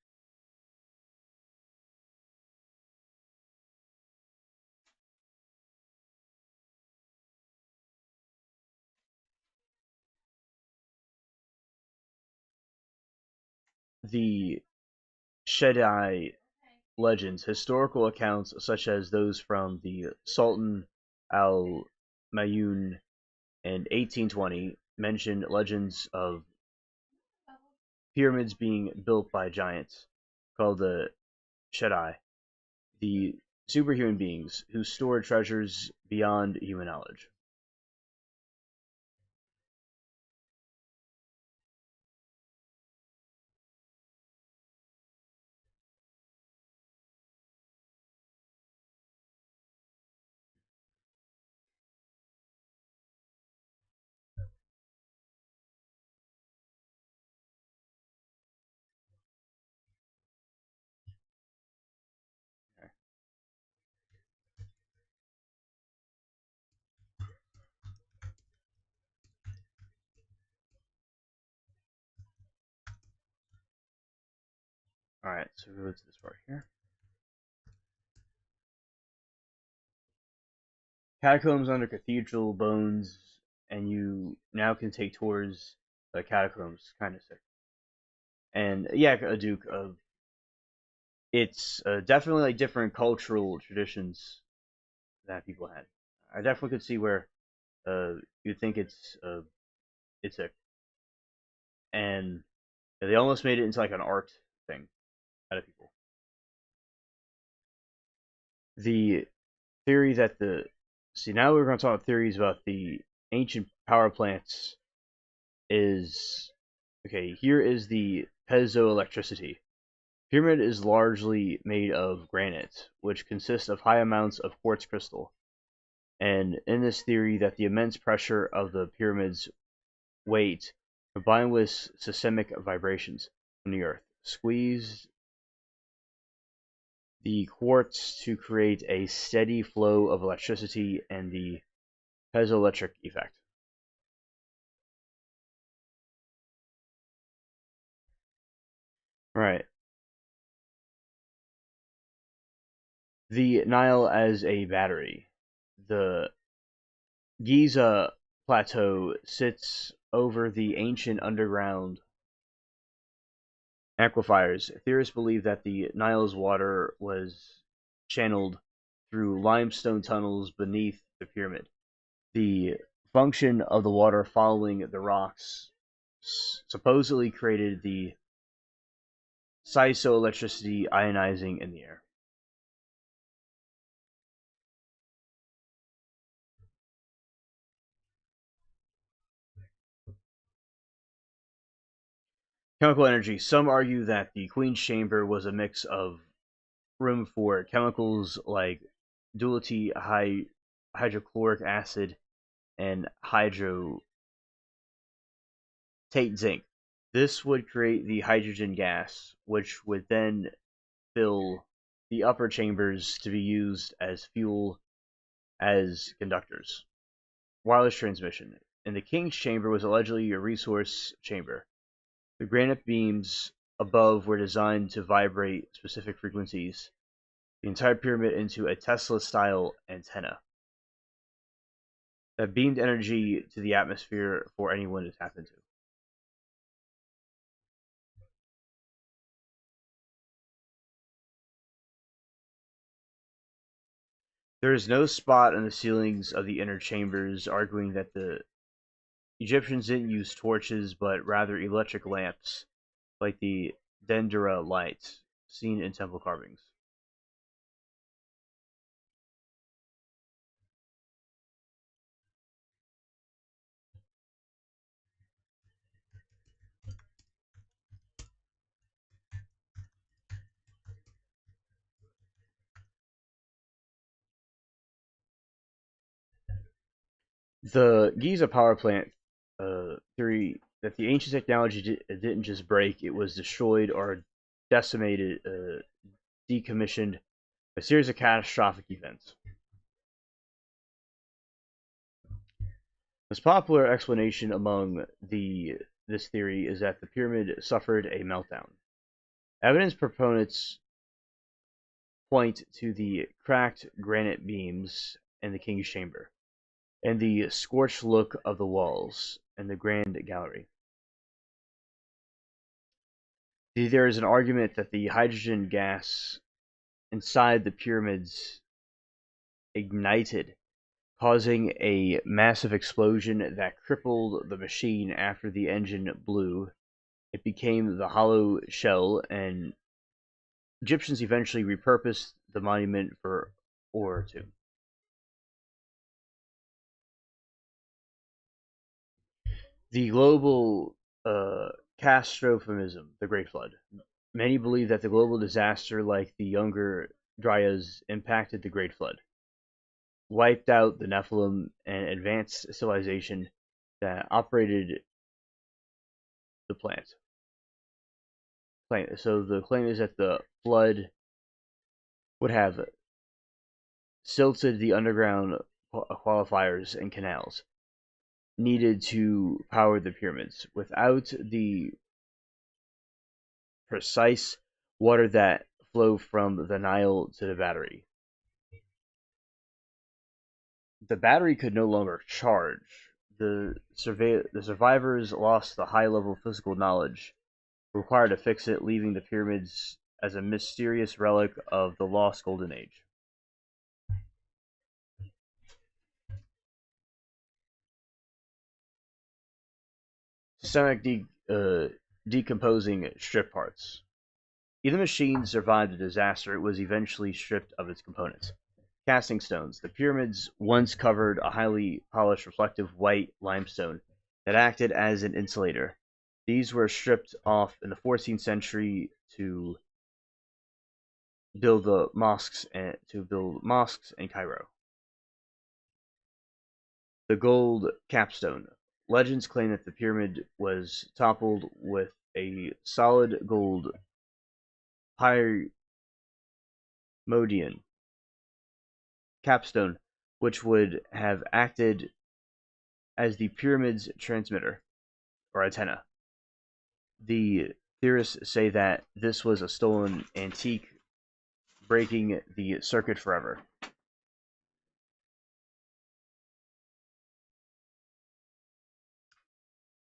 The Shaddai legends, historical accounts such as those from the Sultan al-Mayun in 1820, mention legends of pyramids being built by giants called the Shaddai, the superhuman beings who store treasures beyond human knowledge. Alright, so we go to this part here. Catacombs under cathedral bones, and you now can take tours the catacombs. Kind of sick. And yeah, a Duke of it's definitely like different cultural traditions that people had. I definitely could see where you think it's sick, and they almost made it into like an art thing out of people. The theory that the see now we're going to talk about theories about the ancient power plants is okay. Here is the piezoelectricity. Pyramid is largely made of granite, which consists of high amounts of quartz crystal. And in this theory, that the immense pressure of the pyramid's weight, combined with seismic vibrations from the earth, squeezed the quartz to create a steady flow of electricity and the piezoelectric effect. Right. The Nile as a battery. The Giza Plateau sits over the ancient underground aquifers. Theorists believe that the Nile's water was channeled through limestone tunnels beneath the pyramid. The function of the water following the rocks supposedly created the piezoelectricity ionizing in the air. Chemical energy. Some argue that the Queen's Chamber was a mix of room for chemicals like duality hydrochloric acid and hydrotate zinc. This would create the hydrogen gas, which would then fill the upper chambers to be used as fuel as conductors. Wireless transmission. And the King's Chamber was allegedly a resource chamber. The granite beams above were designed to vibrate specific frequencies, the entire pyramid into a Tesla-style antenna that beamed energy to the atmosphere for anyone to tap into. There is no spot on the ceilings of the inner chambers, arguing that the Egyptians didn't use torches, but rather electric lamps, like the Dendera light seen in temple carvings. The Giza power plant theory that the ancient technology didn't just break; it was destroyed or decimated, decommissioned, a series of catastrophic events. Most popular explanation among this theory is that the pyramid suffered a meltdown. Evidence proponents point to the cracked granite beams in the king's chamber, and the scorched look of the walls in the grand gallery. There is an argument that the hydrogen gas inside the pyramids ignited, causing a massive explosion that crippled the machine after the engine blew. It became the hollow shell, and Egyptians eventually repurposed the monument for ore too. The global catastrophism, the Great Flood. Many believe that the global disaster, like the Younger Dryas, impacted the Great Flood, wiped out the Nephilim and advanced civilization that operated the planet. So the claim is that the flood would have silted the underground qualifiers and canals needed to power the pyramids. Without the precise water that flowed from the Nile to the battery could no longer charge. The survivors lost the high level physical knowledge required to fix it, leaving the pyramids as a mysterious relic of the lost Golden Age. Systemic decomposing strip parts. Even the machine survived the disaster, it was eventually stripped of its components. Casting stones. The pyramids once covered a highly polished reflective white limestone that acted as an insulator. These were stripped off in the 14th century to build mosques in Cairo. The gold capstone. Legends claim that the pyramid was toppled with a solid gold Pyrmodion capstone, which would have acted as the pyramid's transmitter or antenna. The theorists say that this was a stolen antique, breaking the circuit forever.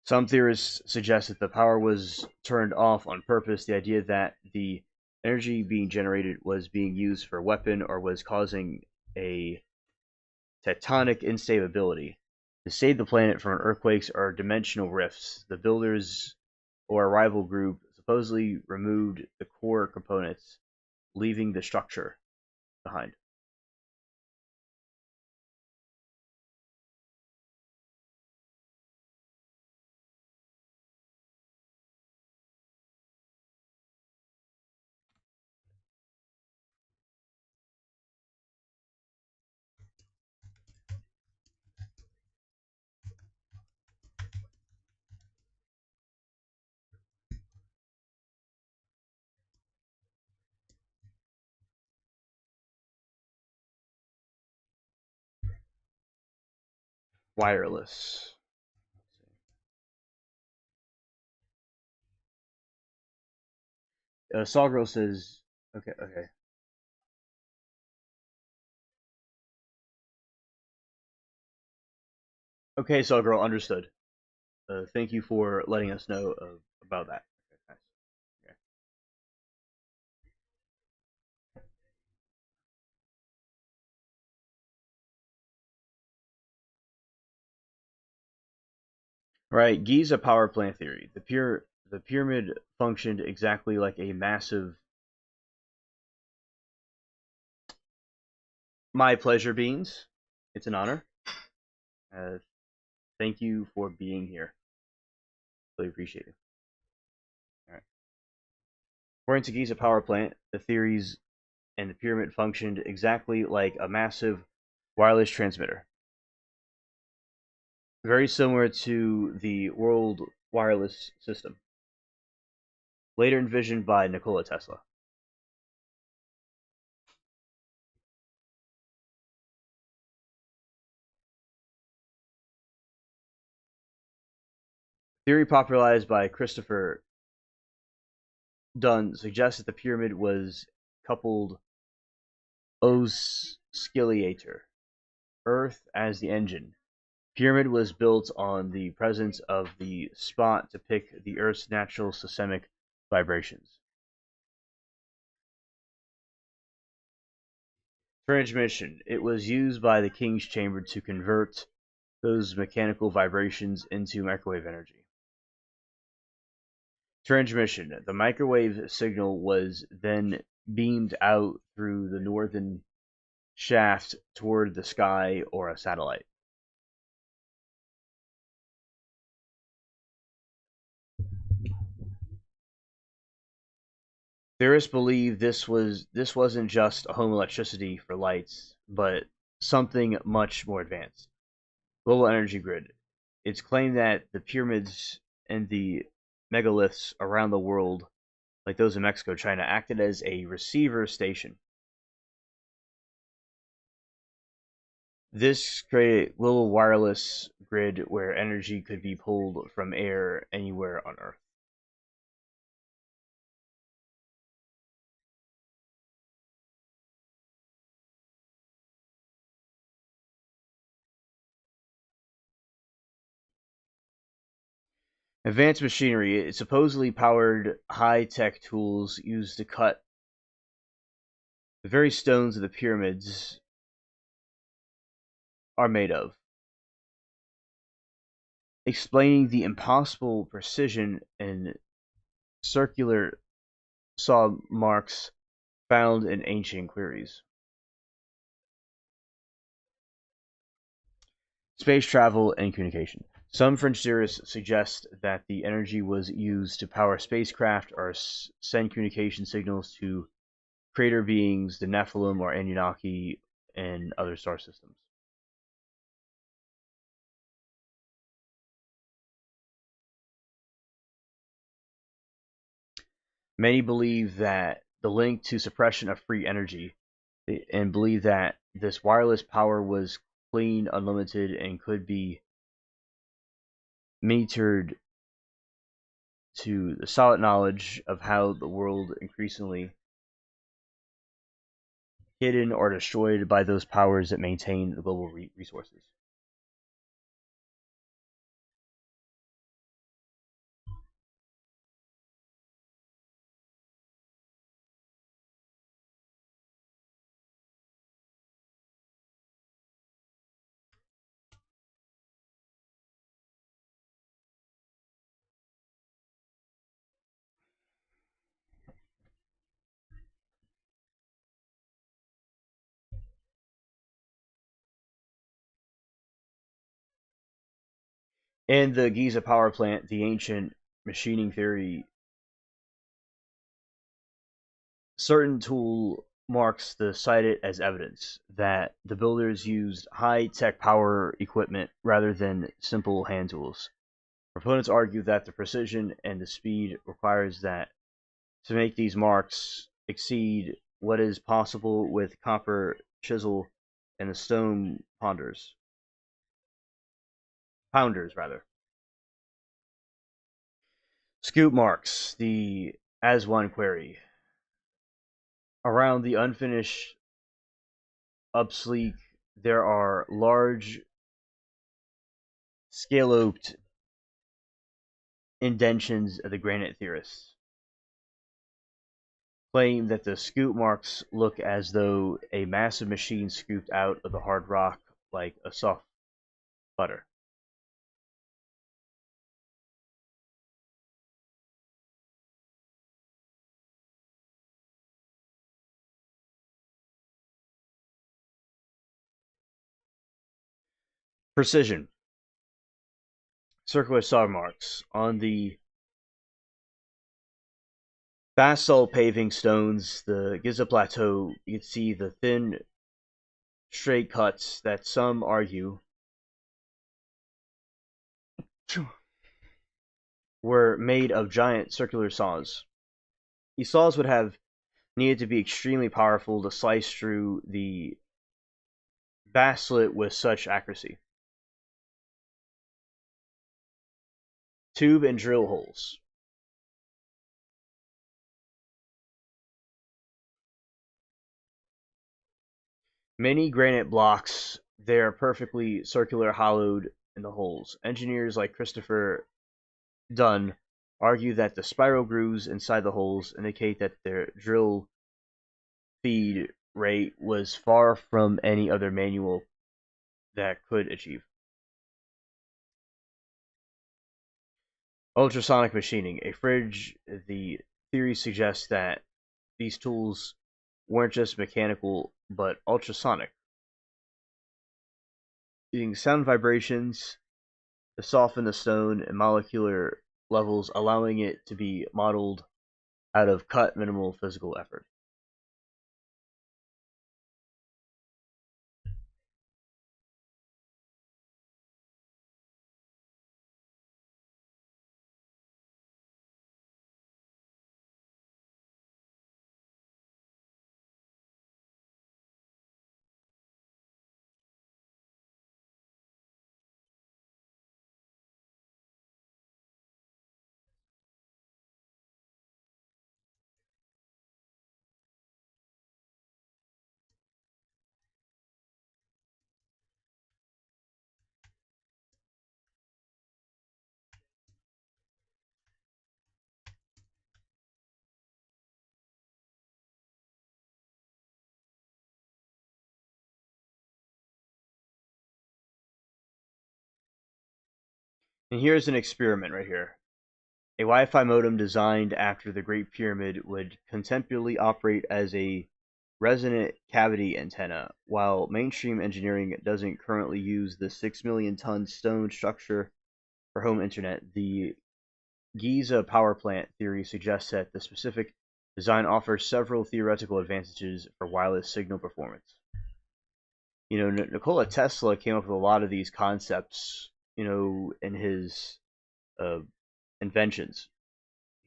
Some theorists suggest that the power was turned off on purpose, the idea that the energy being generated was being used for a weapon or was causing a tectonic instability. To save the planet from earthquakes or dimensional rifts, the builders or a rival group supposedly removed the core components, leaving the structure behind. Wireless. Sawgirl says, okay, okay. Okay, Sawgirl, understood. Thank you for letting us know about that. Okay, nice. Okay. Right, Giza power plant theory. The pyramid functioned exactly like a massive my pleasure beans. It's an honor. Uh, Thank you for being here. Really appreciate it. All right. According to Giza power plant, the theories and the pyramid functioned exactly like a massive wireless transmitter. very similar to the world wireless system, later envisioned by Nikola Tesla. Theory popularized by Christopher Dunn suggests that the pyramid was coupled oscillator, Earth as the engine. Pyramid was built on the presence of the spot to pick the Earth's natural seismic vibrations. Transmission. It was used by the King's Chamber to convert those mechanical vibrations into microwave energy. Transmission. The microwave signal was then beamed out through the northern shaft toward the sky or a satellite. Theorists believe this wasn't just a home electricity for lights, but something much more advanced. Global energy grid. It's claimed that the pyramids and the megaliths around the world, like those in Mexico, China, acted as a receiver station. This created a global wireless grid where energy could be pulled from air anywhere on Earth. Advanced machinery. It supposedly powered high-tech tools used to cut the very stones of the pyramids are made of, explaining the impossible precision and circular saw marks found in ancient quarries. Space travel and communication. Some French theorists suggest that the energy was used to power spacecraft or send communication signals to crater beings, the Nephilim or Anunnaki, and other star systems. Many believe that the link to suppression of free energy and believe that this wireless power was clean, unlimited, and could be metered to the solid knowledge of how the world increasingly hidden or destroyed by those powers that maintain the global resources. In the Giza power plant, the ancient machining theory, certain tool marks the cited as evidence that the builders used high-tech power equipment rather than simple hand tools. Proponents argue that the precision and the speed requires that to make these marks exceed what is possible with copper chisel and the stone pounders rather. Scoop marks the Aswan quarry around the unfinished upsleek. There are large scalloped indentions of the granite theorists claim that the scoop marks look as though a massive machine scooped out of the hard rock like a soft butter. Precision. Circular saw marks on the basalt paving stones, the Giza Plateau. You can see the thin, straight cuts that some argue were made of giant circular saws. These saws would have needed to be extremely powerful to slice through the basalt with such accuracy. Tube and drill holes. Many granite blocks, they are perfectly circular, hollowed in the holes. Engineers like Christopher Dunn argue that the spiral grooves inside the holes indicate that their drill feed rate was far from any other manual that could achieve. Ultrasonic machining. A fridge, the theory suggests that these tools weren't just mechanical, but ultrasonic, using sound vibrations to soften the stone and molecular levels, allowing it to be modeled out of cut minimal physical effort. And here's an experiment right here. A Wi-Fi modem designed after the Great Pyramid would contemporarily operate as a resonant cavity antenna. While mainstream engineering doesn't currently use the 6 million ton stone structure for home internet, the Giza power plant theory suggests that the specific design offers several theoretical advantages for wireless signal performance. Nikola Tesla came up with a lot of these concepts, in his uh, inventions.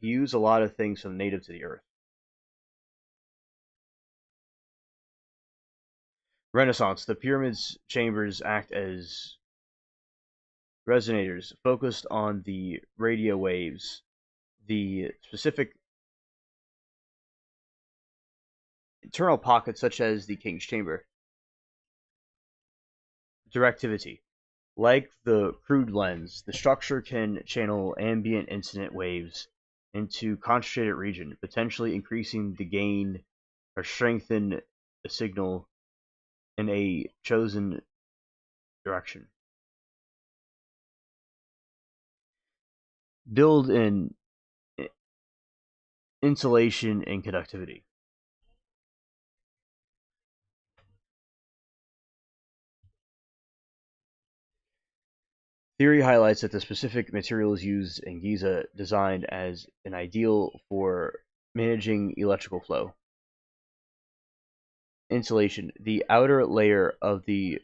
He used a lot of things from native to the earth. Renaissance. The pyramids chambers act as resonators focused on the radio waves. The specific internal pockets, such as the king's chamber. Directivity. Like the crude lens, the structure can channel ambient incident waves into concentrated region, potentially increasing the gain or strengthen the signal in a chosen direction. Build in insulation and conductivity. Theory highlights that the specific materials used in Giza designed as an ideal for managing electrical flow. Insulation. The outer layer of the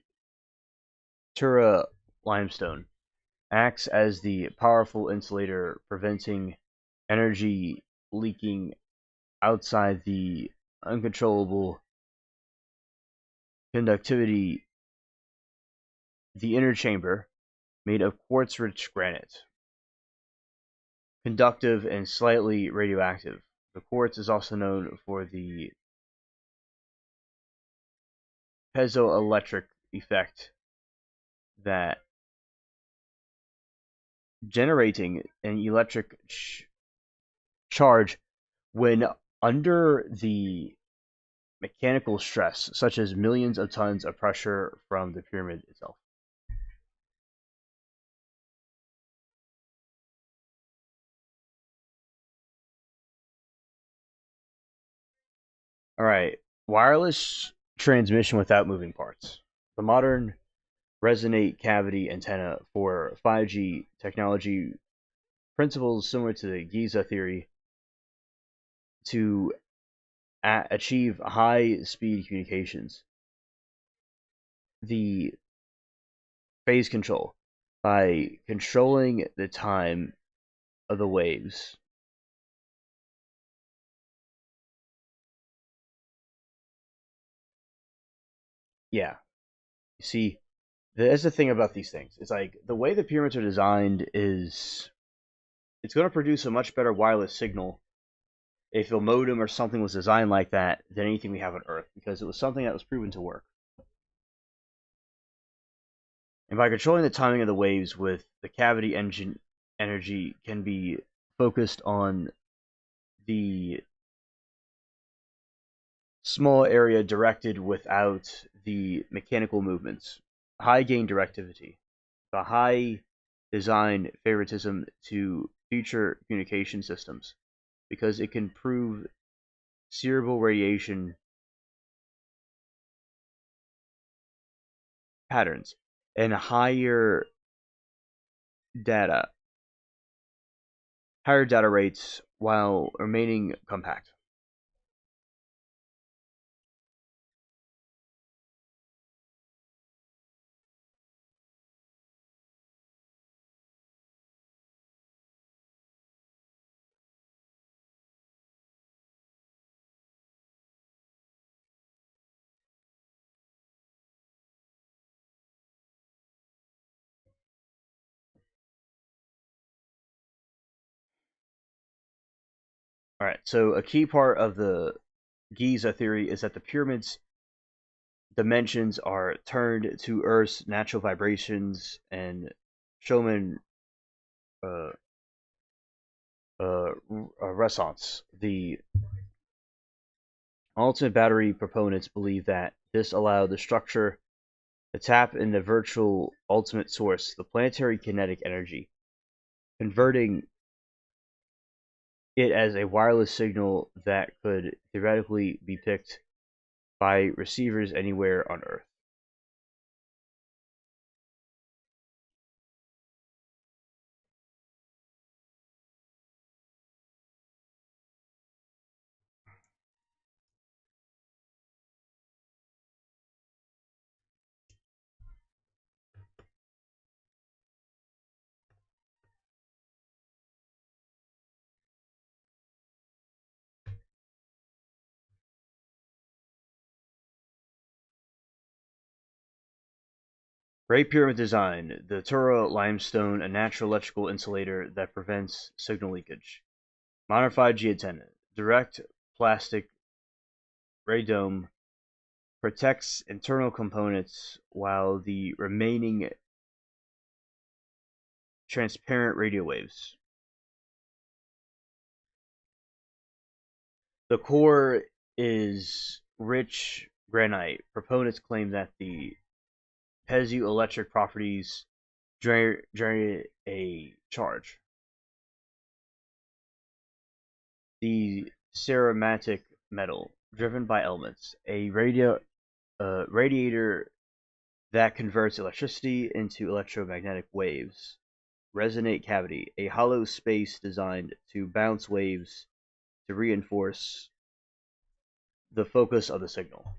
Tura limestone acts as the powerful insulator, preventing energy leaking outside the uncontrollable conductivity. The inner chamber, made of quartz-rich granite, conductive and slightly radioactive. The quartz is also known for the piezoelectric effect that generating an electric charge when under the mechanical stress, such as millions of tons of pressure from the pyramid itself. All right, wireless transmission without moving parts. The modern resonate cavity antenna for 5G technology principles similar to the Giza theory to achieve high speed communications. The phase control by controlling the time of the waves. Yeah, you see, that's the thing about these things. It's like the way the pyramids are designed is it's going to produce a much better wireless signal if a modem or something was designed like that than anything we have on Earth, because it was something that was proven to work. And by controlling the timing of the waves with the cavity engine, energy can be focused on the small area directed without the mechanical movements. High gain directivity. The high design favoritism to future communication systems because it can prove cerebral radiation patterns and data higher data rates while remaining compact. All right, so a key part of the Giza theory is that the pyramids dimensions are turned to Earth's natural vibrations and Schumann uh, resonance. The ultimate battery proponents believe that this allowed the structure to tap in the virtual ultimate source, the planetary kinetic energy, converting it as a wireless signal that could theoretically be picked by receivers anywhere on Earth. Great Pyramid design: the Tura limestone, a natural electrical insulator that prevents signal leakage. Modified geotenant: direct plastic radome protects internal components while the remaining transparent radio waves. The core is rich granite. Proponents claim that the piezoelectric properties generate a charge. The ceramatic metal, driven by elements, a radiator that converts electricity into electromagnetic waves. Resonate cavity, a hollow space designed to bounce waves to reinforce the focus of the signal.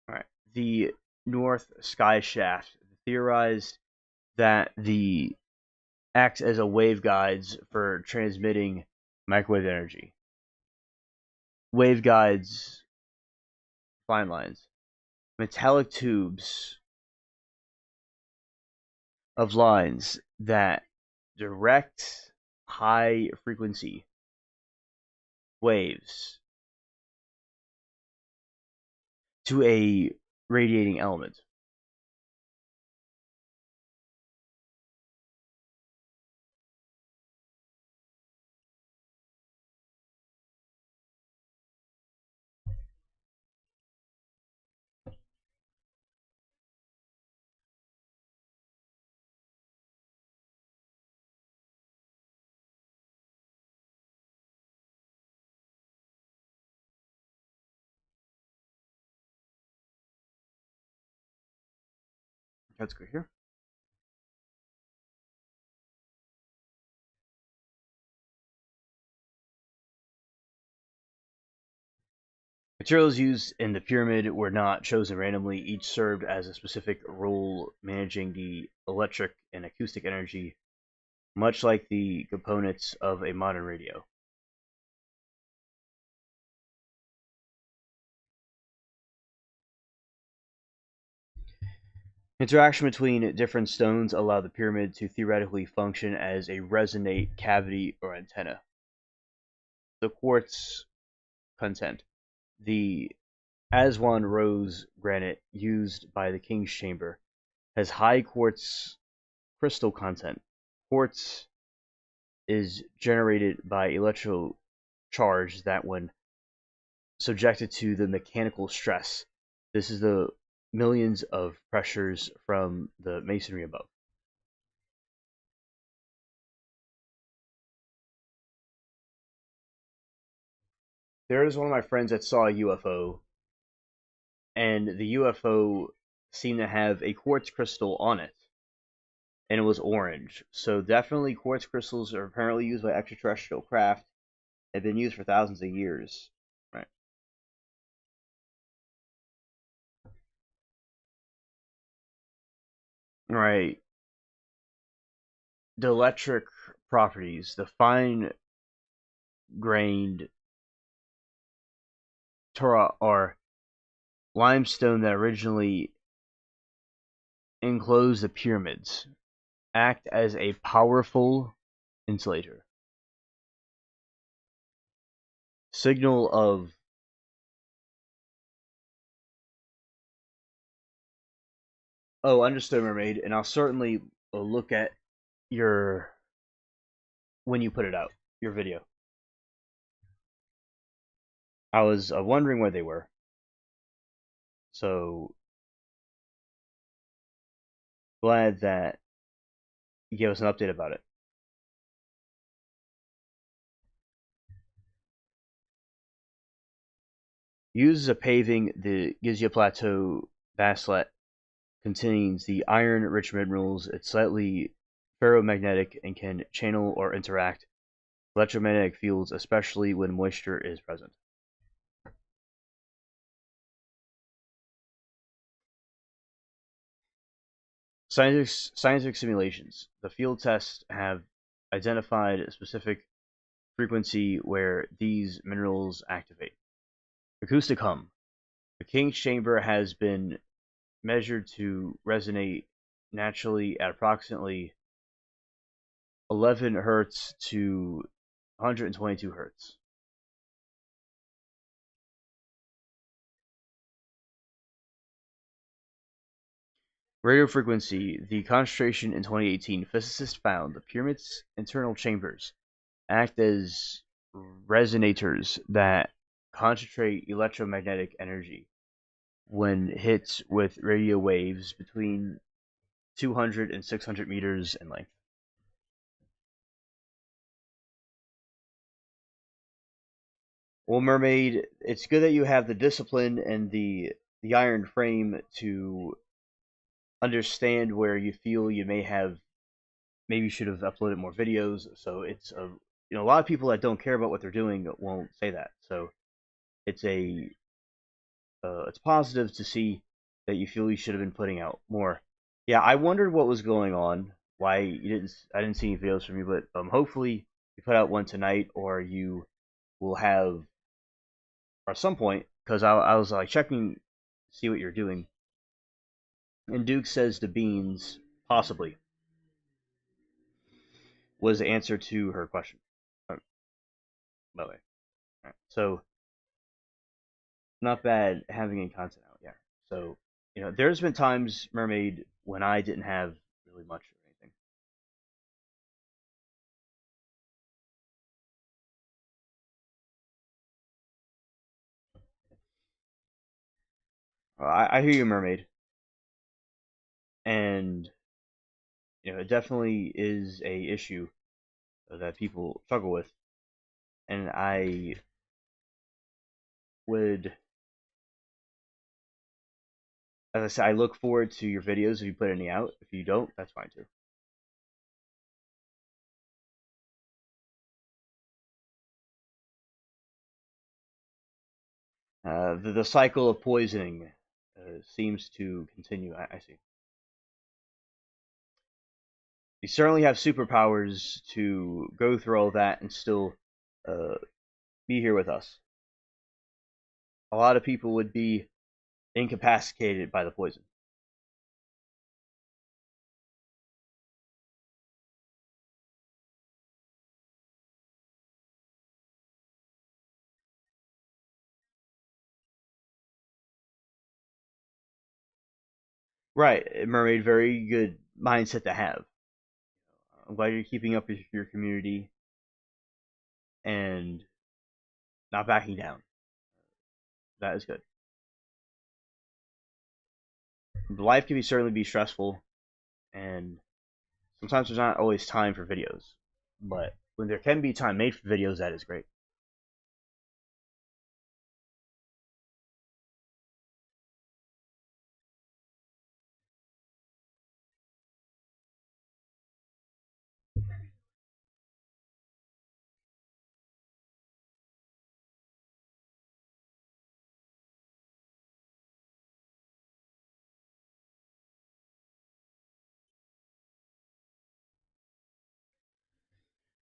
All right. The North Sky Shaft theorized that the acts as a waveguides for transmitting microwave energy. Waveguides, fine lines, metallic tubes of lines that direct high frequency waves to a radiating element. Let's go here. Materials used in the pyramid were not chosen randomly, each served as a specific role managing the electric and acoustic energy, much like the components of a modern radio. Interaction between different stones allowed the pyramid to theoretically function as a resonate cavity or antenna. The quartz content. The Aswan rose granite used by the king's chamber has high quartz crystal content. Quartz is generated by electrical charge that, when subjected to the mechanical stress, this is the millions of pressures from the masonry above. There is one of my friends that saw a UFO, and the UFO seemed to have a quartz crystal on it, and it was orange. So definitely quartz crystals are apparently used by extraterrestrial craft. They've been used for thousands of years. Right. Right. The electric properties, the fine grained Torah are limestone that originally enclosed the pyramids, act as a powerful insulator. Signal of Oh, understood, mermaid, and I'll certainly look at your when you put it out, your video. I was wondering where they were, so glad that you gave us an update about it. Uses a paving, the Gizya Plateau basalt contains the iron-rich minerals. It's slightly ferromagnetic and can channel or interact electromagnetic fields, especially when moisture is present. Scientific simulations. The field tests have identified a specific frequency where these minerals activate. Acoustic hum. The King's chamber has been measured to resonate naturally at approximately 11 hertz to 122 hertz. Radio frequency. The concentration in 2018, physicists found the pyramid's internal chambers act as resonators that concentrate electromagnetic energy when hit with radio waves between 200 and 600 meters in length. Well, Mermaid, it's good that you have the discipline and the iron frame to understand where you feel you may have maybe you should have uploaded more videos. So it's a a lot of people that don't care about what they're doing won't say that. So it's a it's positive to see that you feel you should have been putting out more. Yeah, I wondered what was going on. Why you didn't? I didn't see any videos from you, but hopefully you put out one tonight, or you will have, or at some point, because I was like checking, see what you're doing, and Duke says the beans possibly was the answer to her question. By the way, so not bad having any content out. Yeah. So there's been times, Mermaid, when I didn't have really much or anything. I hear you, Mermaid, and it definitely is a issue that people struggle with, and I would, as I said, I look forward to your videos if you put any out. If you don't, that's fine too. The cycle of poisoning seems to continue. I see. You certainly have superpowers to go through all that and still uh, be here with us. A lot of people would be incapacitated by the poison. Right, mermaid, very good mindset to have. I'm glad you're keeping up with your community and not backing down. That is good. Life can certainly be stressful, and sometimes there's not always time for videos. But when there can be time made for videos, that is great.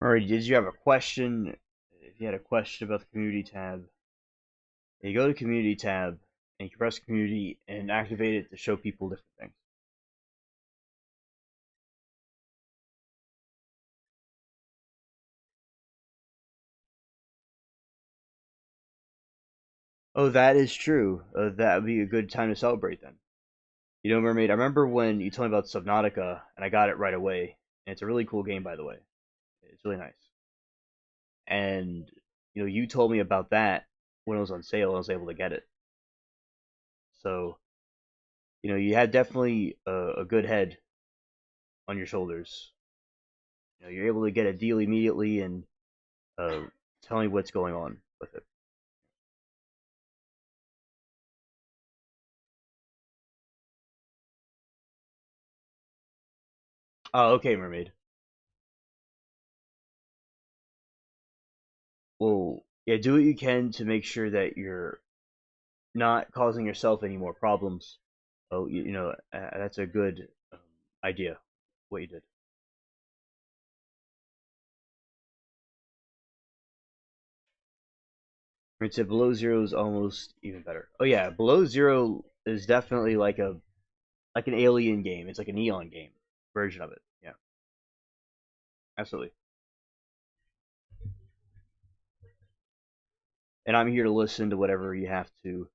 Alright, did you have a question? If you had a question about the community tab, you go to community tab and you press community and activate it to show people different things. Oh, that is true. That would be a good time to celebrate then. You know, Mermaid, I remember when you told me about Subnautica, and I got it right away. And it's a really cool game, by the way. It's really nice. And you told me about that when it was on sale, and I was able to get it. So, you had definitely a good head on your shoulders. You're able to get a deal immediately and uh, tell me what's going on with it. Oh, okay, Mermaid. Well, yeah, do what you can to make sure that you're not causing yourself any more problems. Oh, that's a good idea. What you did. I'd say below zero is almost even better. Oh yeah, below zero is definitely like an alien game. It's like a neon game version of it. Yeah, absolutely. And I'm here to listen to whatever you have to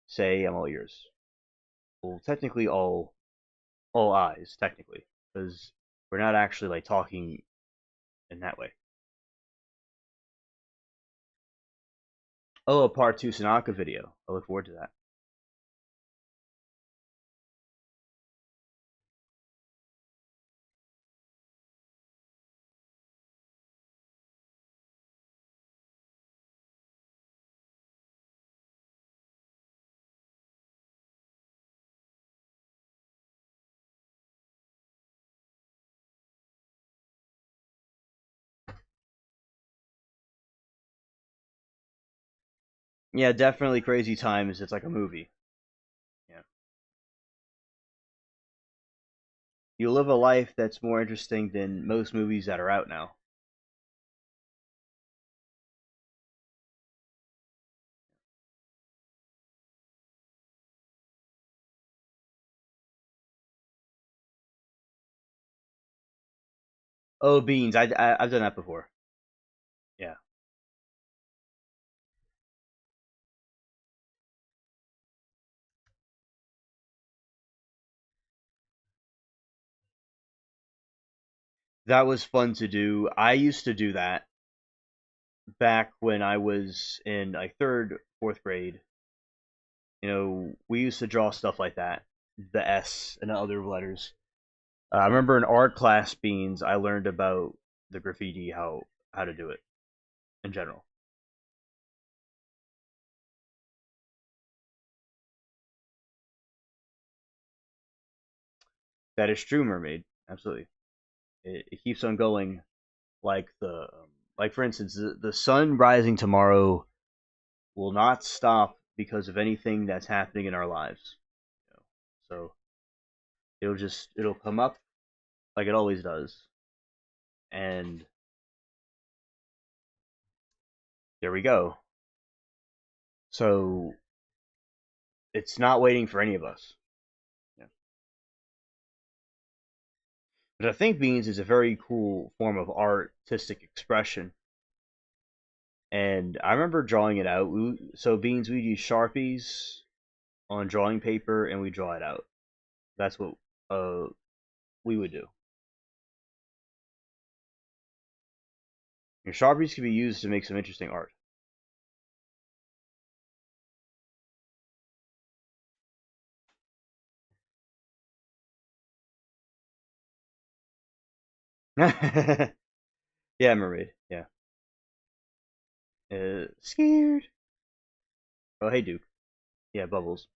say. I'm all ears. Well, technically all eyes, technically, because we're not actually like talking in that way. Oh, a part two Sanaka video. I look forward to that. Yeah, definitely crazy times. It's like a movie. Yeah, you live a life that's more interesting than most movies that are out now. Oh, beans. I've done that before. Yeah, that was fun to do. I used to do that back when I was in like third, fourth grade. We used to draw stuff like that, the S and other letters. I remember in art class, beans. I learned about the graffiti, how to do it in general. That is true, mermaid. Absolutely, it keeps on going. Like for instance, the sun rising tomorrow will not stop because of anything that's happening in our lives. You know? So it'll come up like it always does, and there we go. So it's not waiting for any of us. Yeah. But I think beans is a very cool form of artistic expression, and I remember drawing it out. So beans, we use sharpies on drawing paper, and we draw it out. That's what uh, we would do. Your sharpies can be used to make some interesting art. Yeah, mermaid. Yeah. Scared. Oh, hey, Duke. Yeah, Bubbles.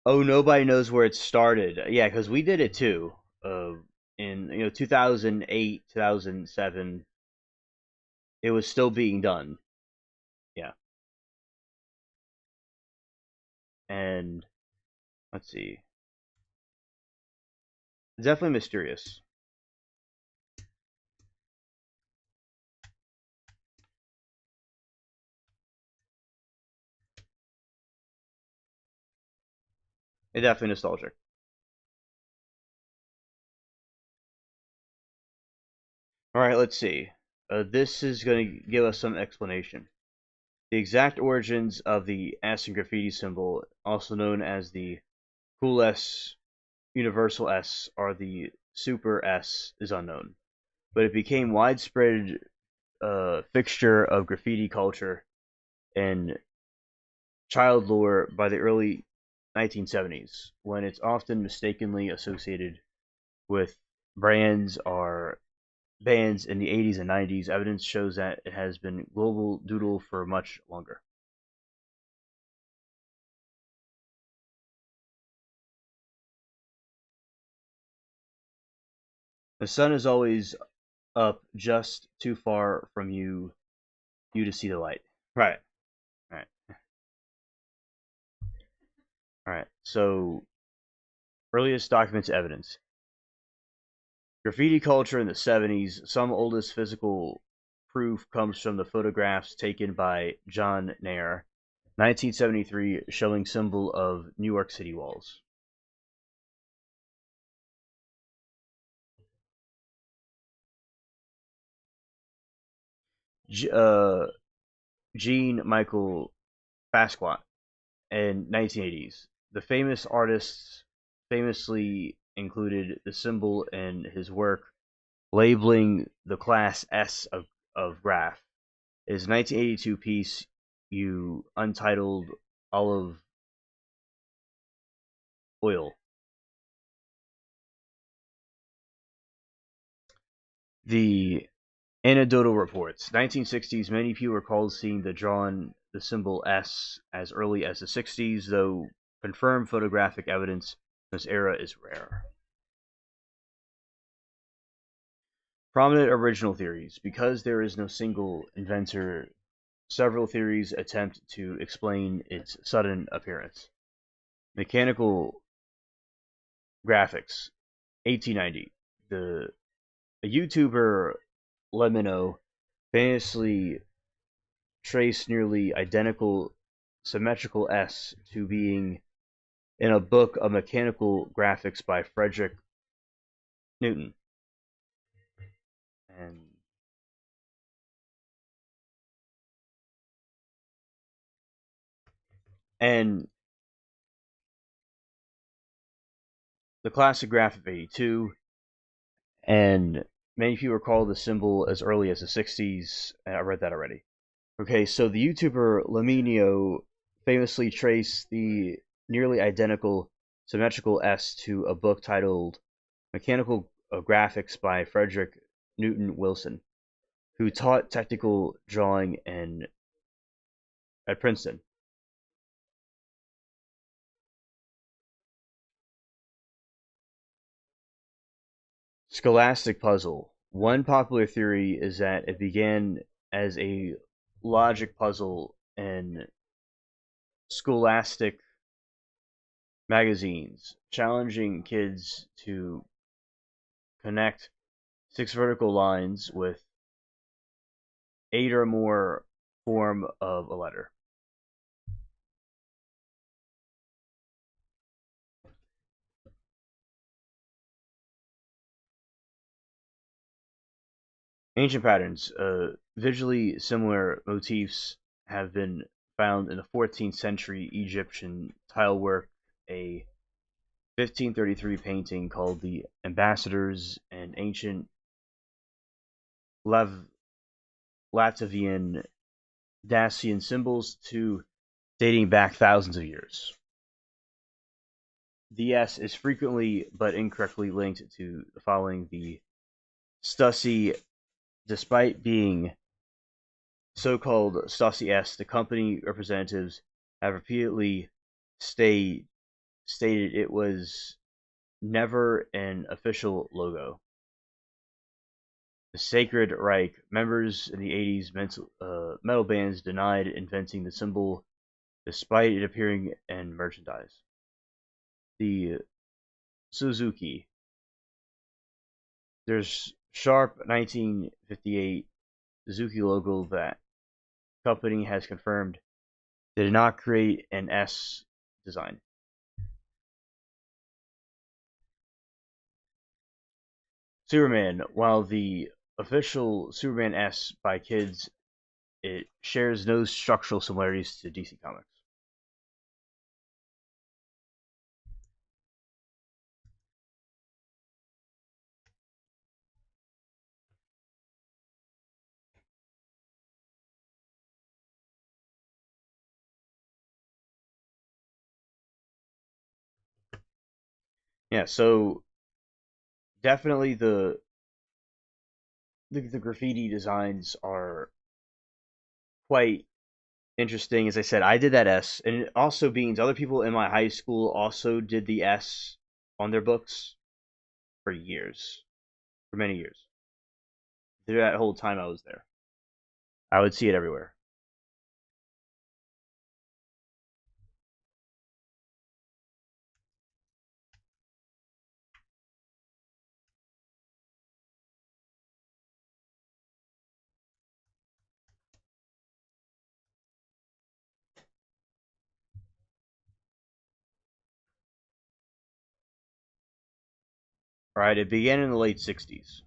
Oh, nobody knows where it started. Yeah, because we did it too. In 2008, 2007, it was still being done. Yeah, and let's see, definitely mysterious. And definitely nostalgic. All right, let's see. This is going to give us some explanation. The exact origins of the S in graffiti symbol, also known as the cool S, universal S, or the super S, is unknown. But it became widespread fixture of graffiti culture and child lore by the early 1970s, when it's often mistakenly associated with brands or bands in the 80s and 90s. Evidence shows that it has been global doodle for much longer. The sun is always up just too far from you to see the light. Right. Right. All right. So earliest documents evidence. Graffiti culture in the 70s, some oldest physical proof comes from the photographs taken by John Nair, 1973, showing symbol of New York City walls. G- uh, Jean Michael Basquiat in 1980s. The famous artists famously included the symbol in his work, labeling the class S of graph. His 1982 piece, You Untitled Olive Oil. The anecdotal reports. 1960s, many people recall seeing the symbol S as early as the 60s, though confirmed photographic evidence in this era is rare. Prominent original theories. Because there is no single inventor, several theories attempt to explain its sudden appearance. Mechanical graphics. 1890. The a YouTuber Lemino famously traced nearly identical symmetrical S to being in a book of mechanical graphics by Frederick Newton. And and the classic graph of 82, and many people recall the symbol as early as the 60s. I read that already. Okay, so the YouTuber Laminio famously traced the nearly identical symmetrical S to a book titled Mechanical Graphics by Frederick Newton Wilson, who taught technical drawing at Princeton. Scholastic puzzle. One popular theory is that it began as a logic puzzle in scholastic magazines, challenging kids to connect six vertical lines with eight or more form of a letter. Ancient patterns. Visually similar motifs have been found in the 14th century Egyptian tilework, a 1533 painting called the Ambassadors, and ancient Latvian Dacian symbols to dating back thousands of years. The S is frequently but incorrectly linked to the following: the Stussy. Despite being so-called Stussy S, the company representatives have repeatedly stated it was never an official logo. The Sacred Reich members in the 80s metal bands denied inventing the symbol despite it appearing in merchandise. The Suzuki. There's sharp 1958 Suzuki logo that company has confirmed they did not create an S design. Superman. While the official Superman S by kids, it shares no structural similarities to DC Comics. Yeah, so definitely the graffiti designs are quite interesting. As I said, I did that S, and it also means other people in my high school also did the S on their books for years, for many years. Through that whole time I was there, I would see it everywhere. All right, it began in the late '60s.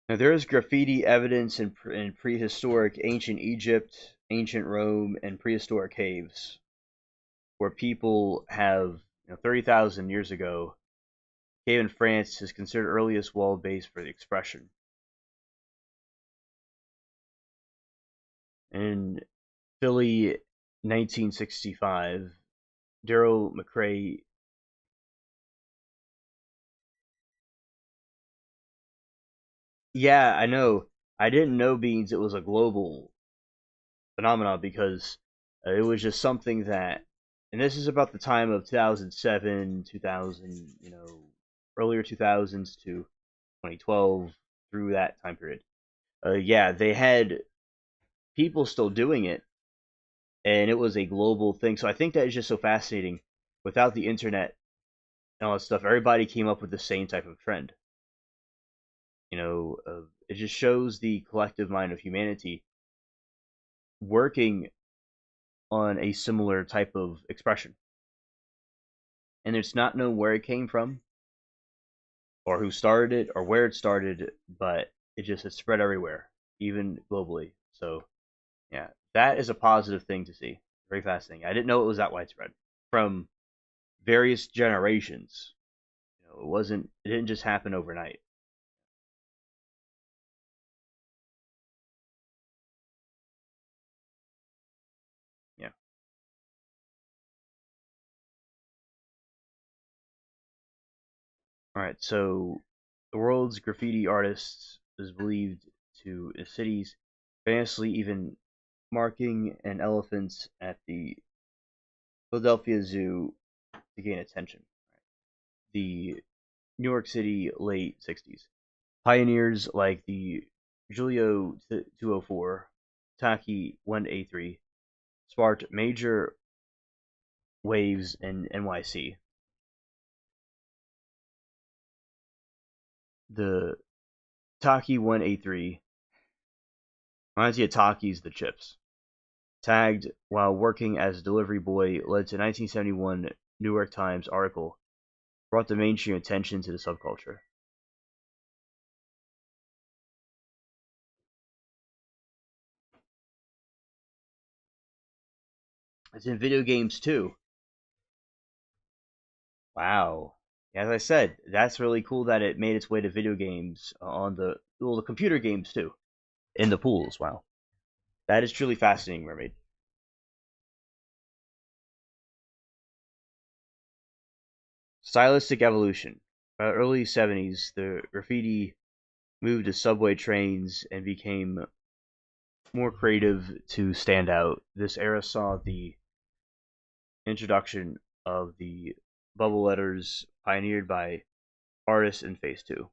Now, there is graffiti evidence in prehistoric ancient Egypt, ancient Rome, and prehistoric caves, where people have 30,000 years ago. Cave in France is considered earliest wall base for the expression. In Philly, 1965, Daryl McCrae. Yeah, I know. I didn't know beans. It was a global phenomenon because it was just something that, and this is about the time of 2007, 2000, earlier 2000s to 2012 through that time period. Yeah, they had people still doing it, and it was a global thing. So I think that is just so fascinating. Without the internet and all that stuff, everybody came up with the same type of trend. It just shows the collective mind of humanity working on a similar type of expression. And it's not known where it came from, or who started it, or where it started, but it just has spread everywhere, even globally. So, yeah, that is a positive thing to see. Very fascinating. I didn't know it was that widespread from various generations. It wasn't. It didn't just happen overnight. Yeah. All right. So, the world's graffiti artists is believed to cities famously even marking an elephant at the Philadelphia Zoo to gain attention. The New York City late 60s. Pioneers like the Julio 204, Taki 1A3 sparked major waves in NYC. The Taki 1A3 reminds you of Takis the Chips. Tagged while working as a delivery boy led to a 1971 New York Times article brought the mainstream attention to the subculture. It's in video games too. Wow. As I said, that's really cool that it made its way to video games on the computer games too. In the pools, wow. That is truly fascinating, Mermaid. Stylistic evolution. By the early 70s, the graffiti moved to subway trains and became more creative to stand out. This era saw the introduction of the bubble letters pioneered by artists in Phase 2.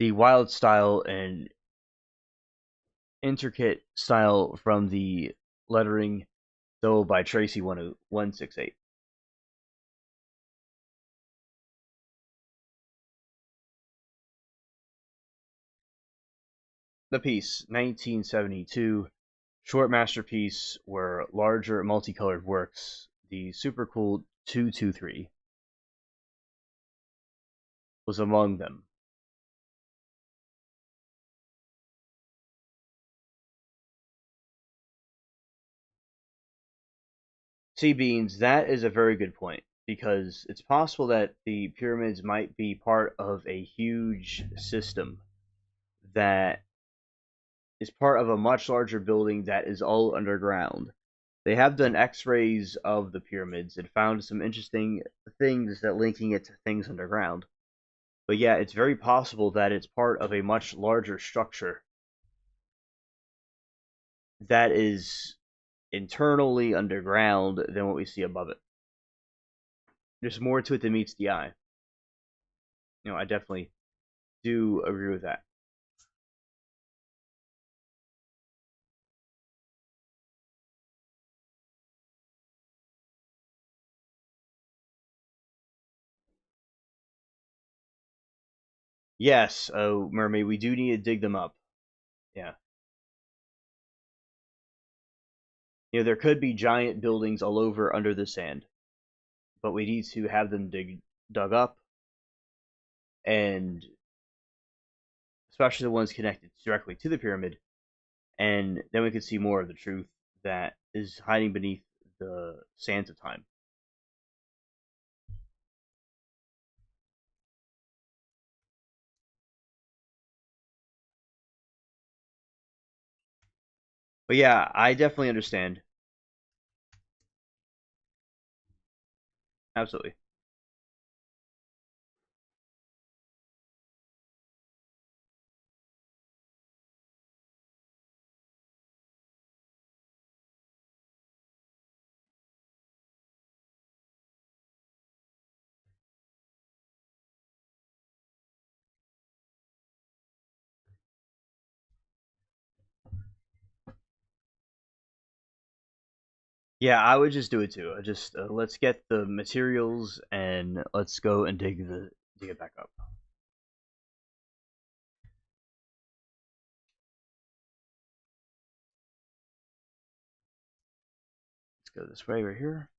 The wild style and intricate style from the lettering, though by Tracy 168. The piece, 1972, short masterpiece were larger multicolored works. The super cool 223 was among them. See, Beans, that is a very good point because it's possible that the pyramids might be part of a huge system that is part of a much larger building that is all underground. They have done x-rays of the pyramids and found some interesting things that linking it to things underground. But yeah, it's very possible that it's part of a much larger structure that is internally underground than what we see above it. There's more to it than meets the eye. I definitely do agree with that. Yes, oh mermaid, we do need to dig them up. Yeah. There could be giant buildings all over under the sand, but we need to have them dug up, and especially the ones connected directly to the pyramid, and then we could see more of the truth that is hiding beneath the sands of time. But yeah, I definitely understand. Absolutely. Yeah, I would just do it too. Just let's get the materials and let's go and dig it back up. Let's go this way right here.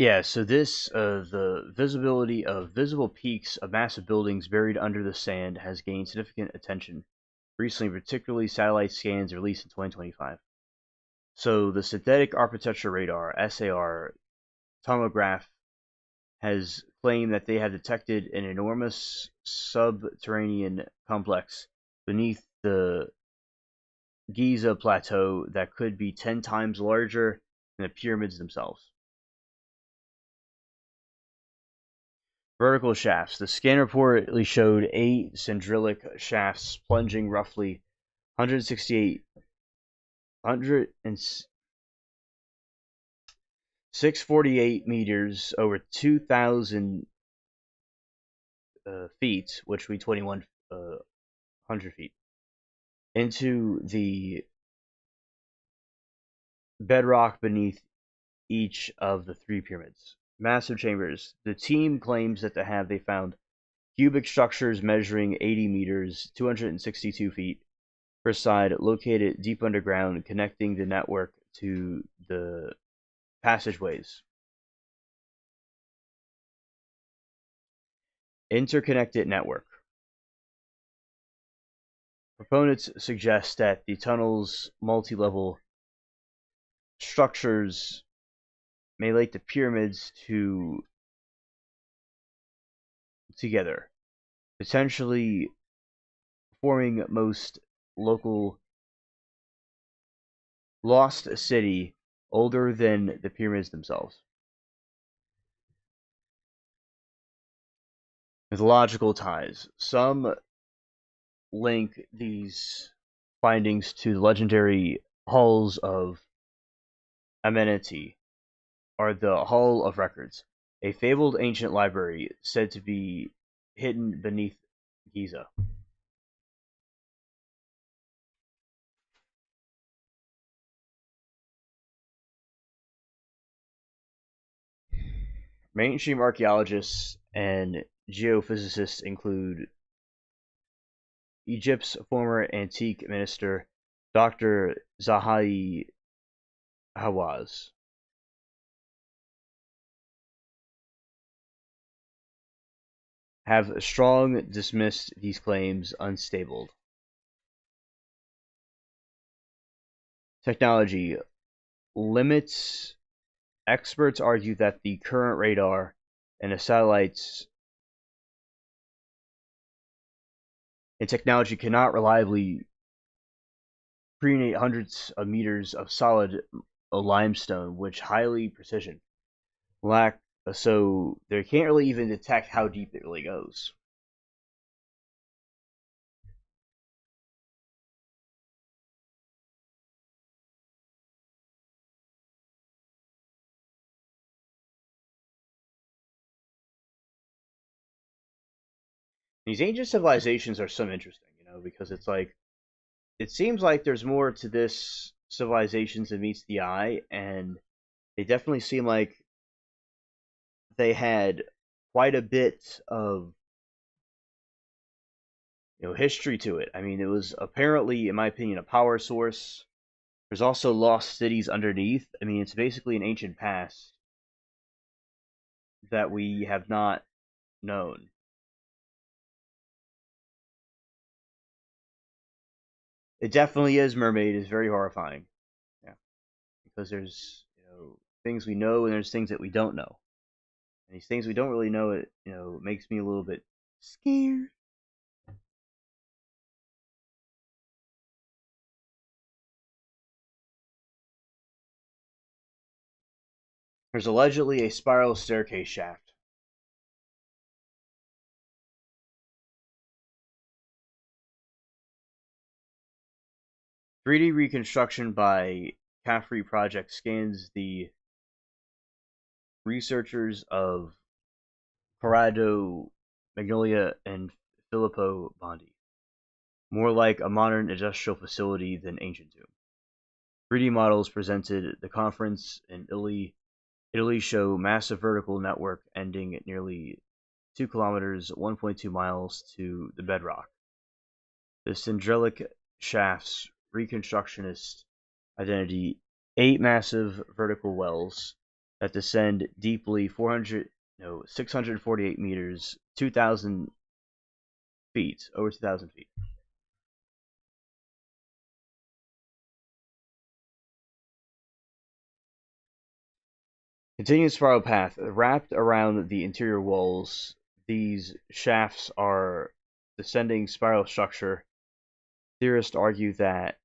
Yeah, so the visibility of visible peaks of massive buildings buried under the sand has gained significant attention recently, particularly satellite scans released in 2025. So the synthetic architecture radar (SAR) tomograph has claimed that they have detected an enormous subterranean complex beneath the Giza plateau that could be 10 times larger than the pyramids themselves. Vertical shafts. The scan reportedly showed 8 cylindrical shafts plunging roughly 168 648 meters over 2,000 feet, which would be 2,100 feet, into the bedrock beneath each of the 3 pyramids. Massive chambers. The team claims that they found cubic structures measuring 80 meters, 262 feet per side, located deep underground, connecting the network to the passageways. Interconnected network. Proponents suggest that the tunnel's multi-level structures may link the pyramids together, potentially forming most local lost city older than the pyramids themselves. Mythological ties. Some link these findings to the legendary halls of Amenity, or the Hall of Records, a fabled ancient library said to be hidden beneath Giza. Mainstream archaeologists and geophysicists include Egypt's former antique minister, Dr. Zahi Hawass, have strong dismissed these claims unstable. Technology limits. Experts argue that the current radar and the satellites and technology cannot reliably pre-nate hundreds of meters of solid limestone, which highly precision lack, so they can't really even detect how deep it really goes. These ancient civilizations are so interesting, because it's like it seems like there's more to this civilizations than meets the eye, and they definitely seem like they had quite a bit of history to it. I mean, it was apparently, in my opinion, a power source. There's also lost cities underneath. I mean, it's basically an ancient past that we have not known. It definitely is. Mermaid is very horrifying. Yeah, because there's things we know and there's things that we don't know. And these things we don't really know, it makes me a little bit scared. There's allegedly a spiral staircase shaft. 3D reconstruction by Caffrey Project scans the researchers of Corrado Magnolia and Filippo Bondi, more like a modern industrial facility than ancient tomb. 3D models presented at the conference in Italy show massive vertical network ending at nearly 2 kilometers, 1.2 miles to the bedrock. The cylindrical shafts reconstructionist identity 8 massive vertical wells that descend deeply 648 meters, 2,000 feet, over 2,000 feet. Continuous spiral path wrapped around the interior walls. These shafts are descending spiral structure. Theorists argue that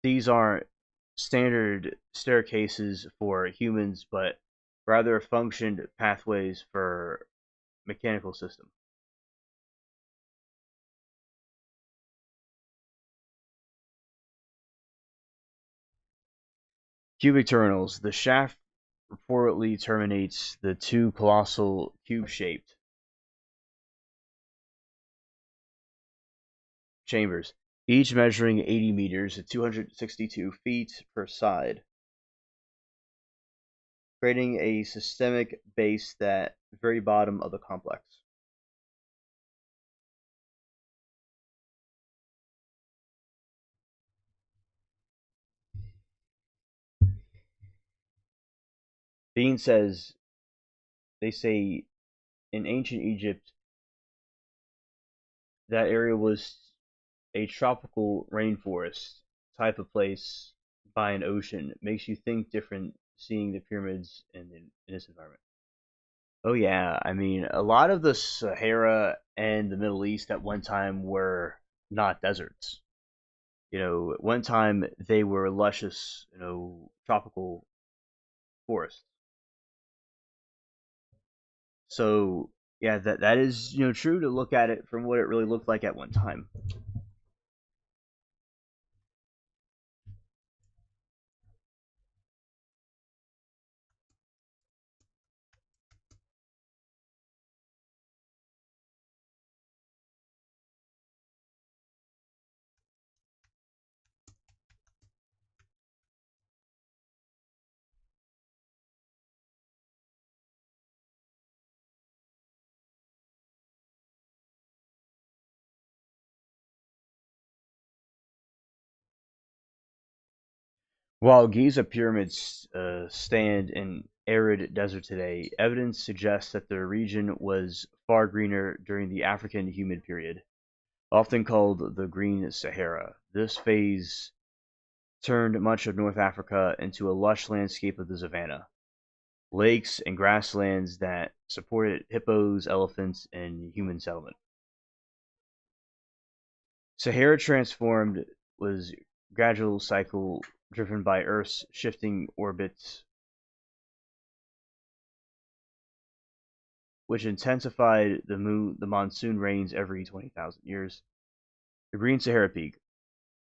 these aren't standard staircases for humans, but rather functioned pathways for mechanical system. Cubic terminals. The shaft reportedly terminates the two colossal cube-shaped chambers, each measuring 80 meters at 262 feet per side, creating a systemic base at the very bottom of the complex. Bean says they say in ancient Egypt that area was a tropical rainforest type of place by an ocean. It makes you think different seeing the pyramids in this environment. Oh yeah, I mean a lot of the Sahara and the Middle East at one time were not deserts. At one time they were luscious, tropical forests. So yeah, that is true to look at it from what it really looked like at one time. While Giza pyramids stand in arid desert today, evidence suggests that the region was far greener during the African humid period, often called the Green Sahara. This phase turned much of North Africa into a lush landscape of the savanna, lakes and grasslands that supported hippos, elephants, and human settlement. Sahara transformed was gradual cycle driven by Earth's shifting orbits, which intensified the monsoon rains every 20,000 years. The Green Sahara Peak,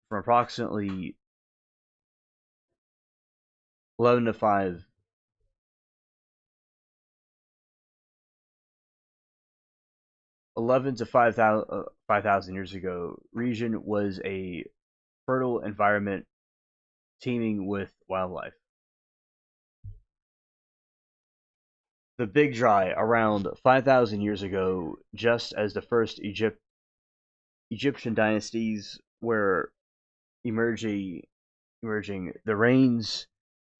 from approximately 11 to 5 11 to 5,000 years ago, region was a fertile environment teeming with wildlife. The Big Dry, around 5,000 years ago, just as the first Egyptian dynasties were emerging, the rains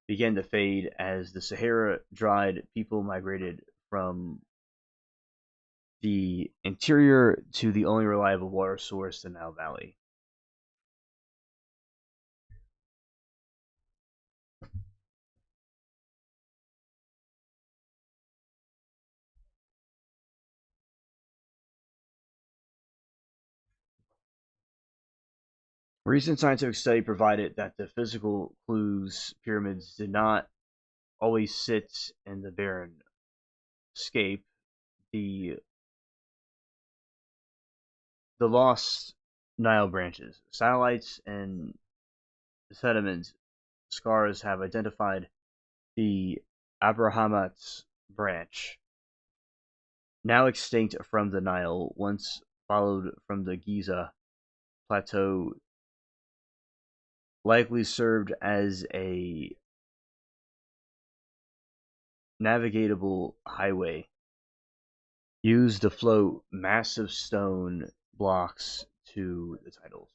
began to fade as the Sahara dried. People migrated from the interior to the only reliable water source, the Nile Valley. Recent scientific study provided that the physical clues pyramids did not always sit in the barren scape. The the lost Nile branches, satellites, and sediment scars have identified the Abrahamat's branch, now extinct from the Nile, once followed from the Giza plateau, likely served as a navigable highway used to float massive stone blocks to the titles.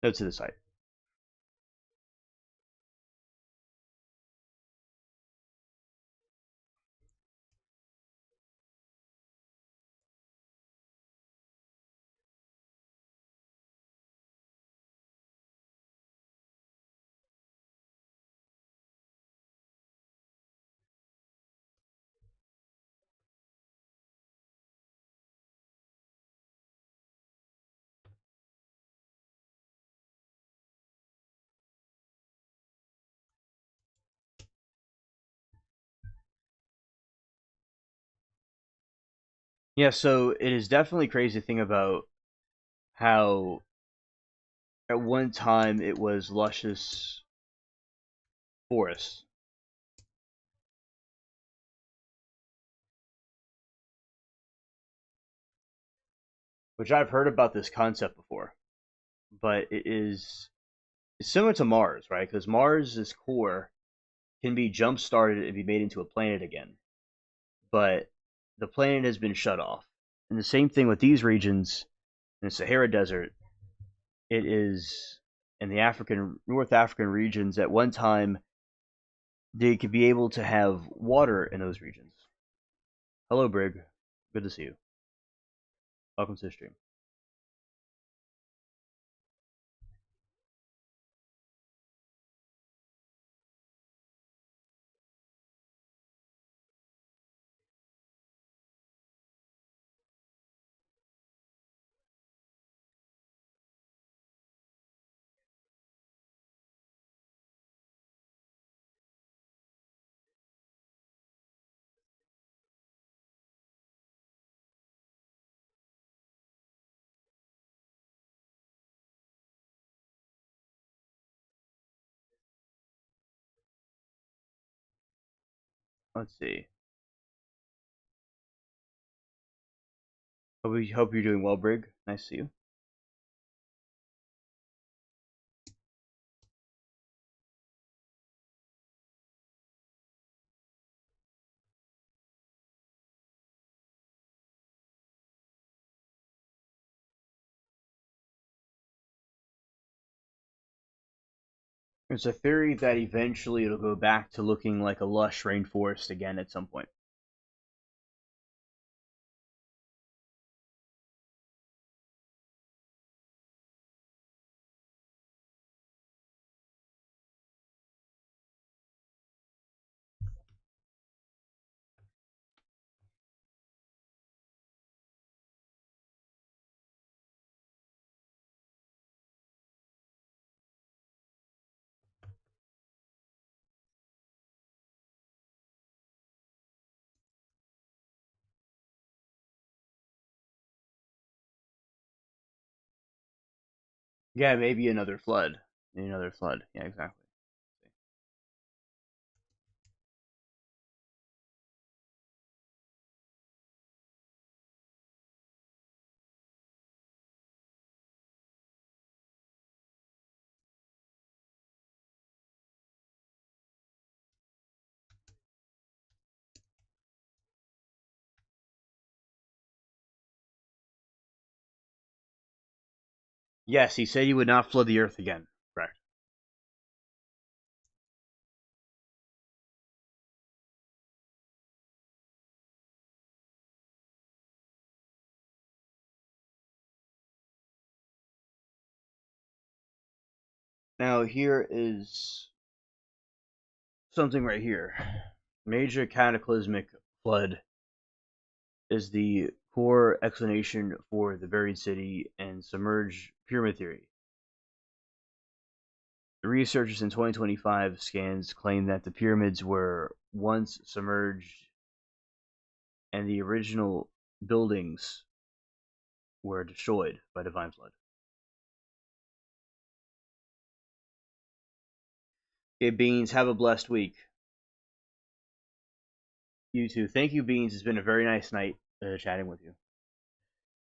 No, to the site. Yeah, so it is definitely crazy to think about how at one time it was luscious forest, which I've heard about this concept before, but it's similar to Mars, right? Because Mars's core can be jump started and be made into a planet again, but the planet has been shut off. And the same thing with these regions in the Sahara Desert. It is in the African North African regions. At one time, they could be able to have water in those regions. Hello, Brig. Good to see you. Welcome to the stream. Let's see. Hope you're doing well, Brig. Nice to see you. There's a theory that eventually it'll go back to looking like a lush rainforest again at some point. Yeah, maybe another flood. Maybe another flood. Yeah, exactly. Yes, he said he would not flood the earth again. Correct. Now here is something right here. Major cataclysmic flood is the core explanation for the buried city and submerged pyramid theory. The researchers in 2025 scans claim that the pyramids were once submerged and the original buildings were destroyed by divine flood. Okay, Beans, have a blessed week. You too. Thank you, Beans. It's been a very nice night chatting with you.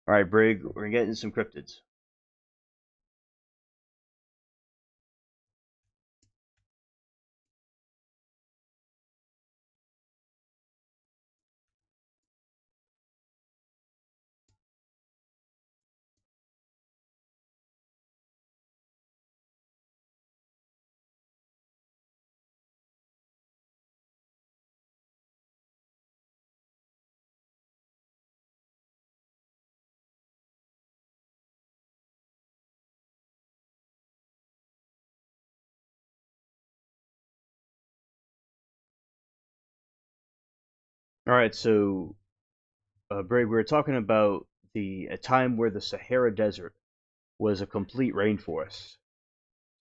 All right, Brig, we're getting some cryptids. All right, so Brig, we were talking about the a time where the Sahara Desert was a complete rainforest.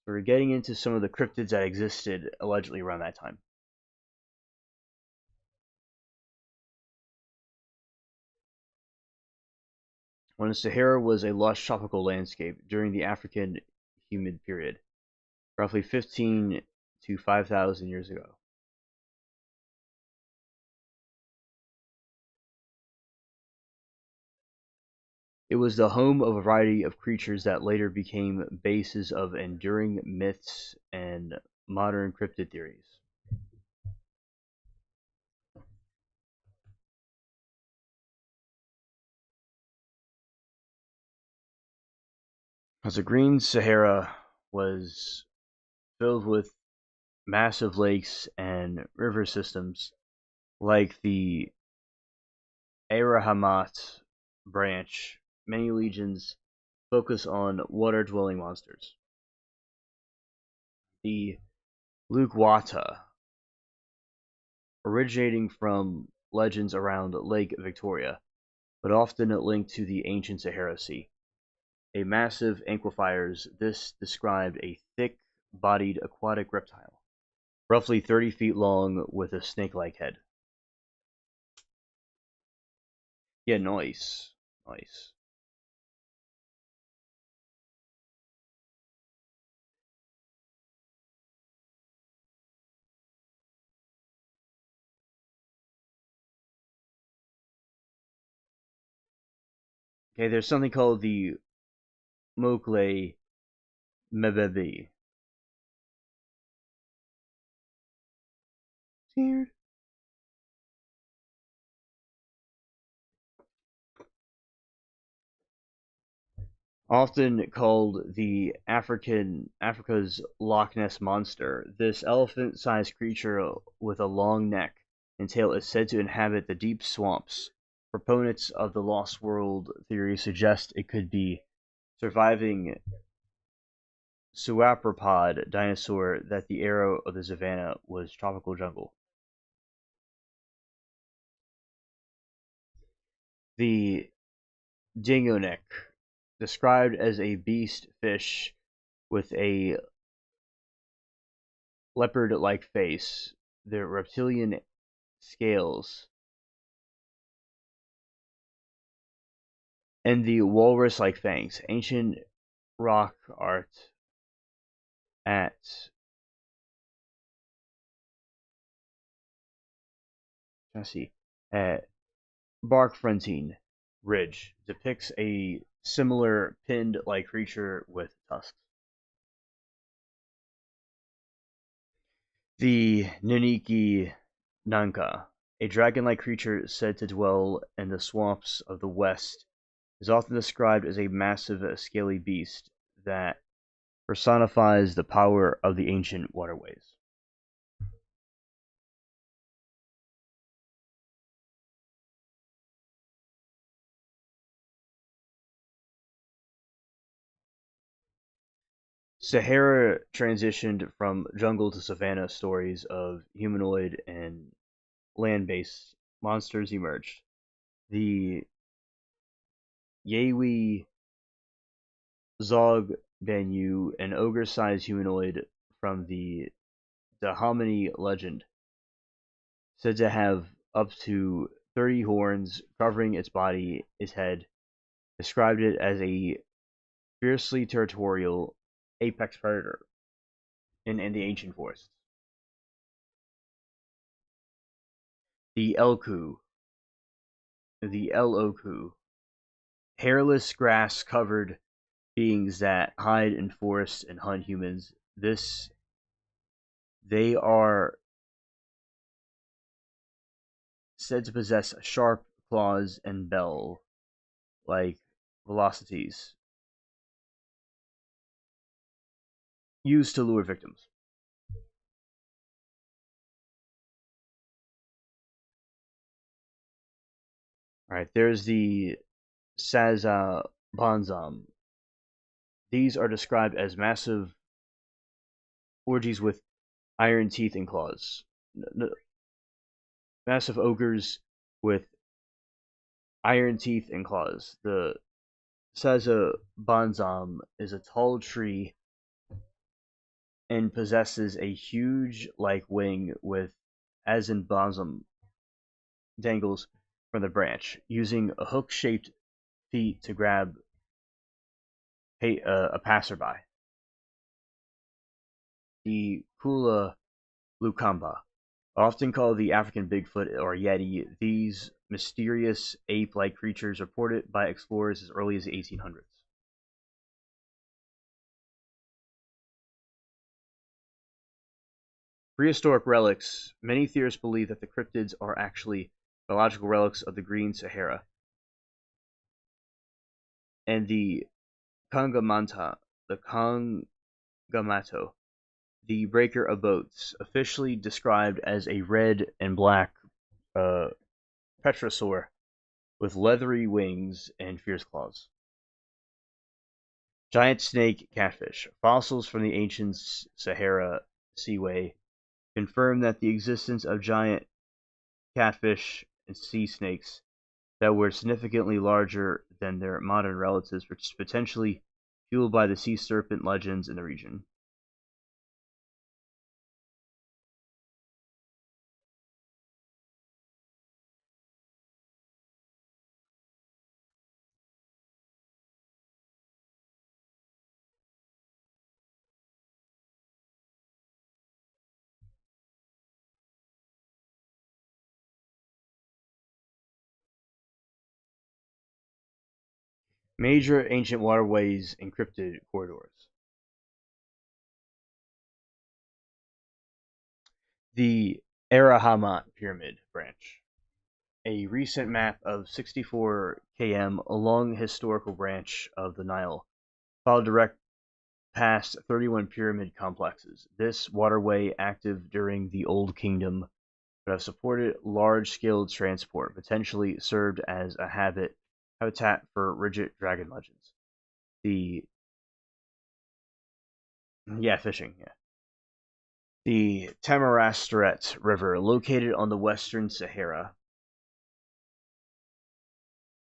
We were getting into some of the cryptids that existed allegedly around that time. when the Sahara was a lush tropical landscape during the African humid period, roughly 15 to 5,000 years ago. It was the home of a variety of creatures that later became bases of enduring myths and modern cryptid theories. As the Green Sahara was filled with massive lakes and river systems like the Arahamat branch, many legions focus on water-dwelling monsters. The Lukwata, originating from legends around Lake Victoria, but often linked to the ancient Sahara Sea. A massive anquifers, this described a thick-bodied aquatic reptile, roughly 30 feet long with a snake-like head. Yeah, nice. Nice. Okay, there's something called the Mokle Mebebe. Scared. Often called the Africa's Loch Ness monster, this elephant-sized creature with a long neck and tail is said to inhabit the deep swamps. Proponents of the Lost World theory suggest it could be surviving sauropod dinosaur that the era of the savannah was tropical jungle. The dingoneck, described as a beast fish with a leopard-like face, the reptilian scales, and the walrus-like fangs. Ancient rock art at let's see at Barkfrontine Ridge depicts a similar pinned-like creature with tusks. The Niniki Nanka, a dragon-like creature said to dwell in the swamps of the west, is often described as a massive scaly beast that personifies the power of the ancient waterways. Sahara transitioned from jungle to savanna. Stories of humanoid and land-based monsters emerged. The Yewi Zog Banyu, an ogre-sized humanoid from the Dahomey legend, said to have up to 30 horns covering its body, its head, described it as a fiercely territorial apex predator in the ancient forests. The Elku, the Eloku, hairless grass-covered beings that hide in forests and hunt humans. This they are said to possess sharp claws and bell-like velocities used to lure victims. All right, there's the Saza Bonzam. These are described as massive orgies with iron teeth and claws. Massive ogres with iron teeth and claws. The Saza Bonzam is a tall tree and possesses a huge like wing with as in Bonzam dangles from the branch, using a hook-shaped feet to grab a passerby. The Kula Lukamba, often called the African Bigfoot or Yeti, these mysterious ape-like creatures reported by explorers as early as the 1800s. Prehistoric relics. Many theorists believe that the cryptids are actually biological relics of the Green Sahara and the Kangamanta, the Kangamato, the breaker of boats, officially described as a red and black uh, petrosaur with leathery wings and fierce claws. Giant snake catfish. Fossils from the ancient Sahara Seaway confirm that the existence of giant catfish and sea snakes that were significantly larger than their modern relatives, which is potentially fueled by the sea serpent legends in the region. Major ancient waterways encrypted corridors. The Arahamat Pyramid Branch. A recent map of 64 km along historical branch of the Nile followed direct past 31 pyramid complexes. This waterway, active during the Old Kingdom, would have supported large-scale transport, potentially served as a habitat for rigid dragon legends. The fishing. Yeah. The Tamarastret River, located on the western Sahara.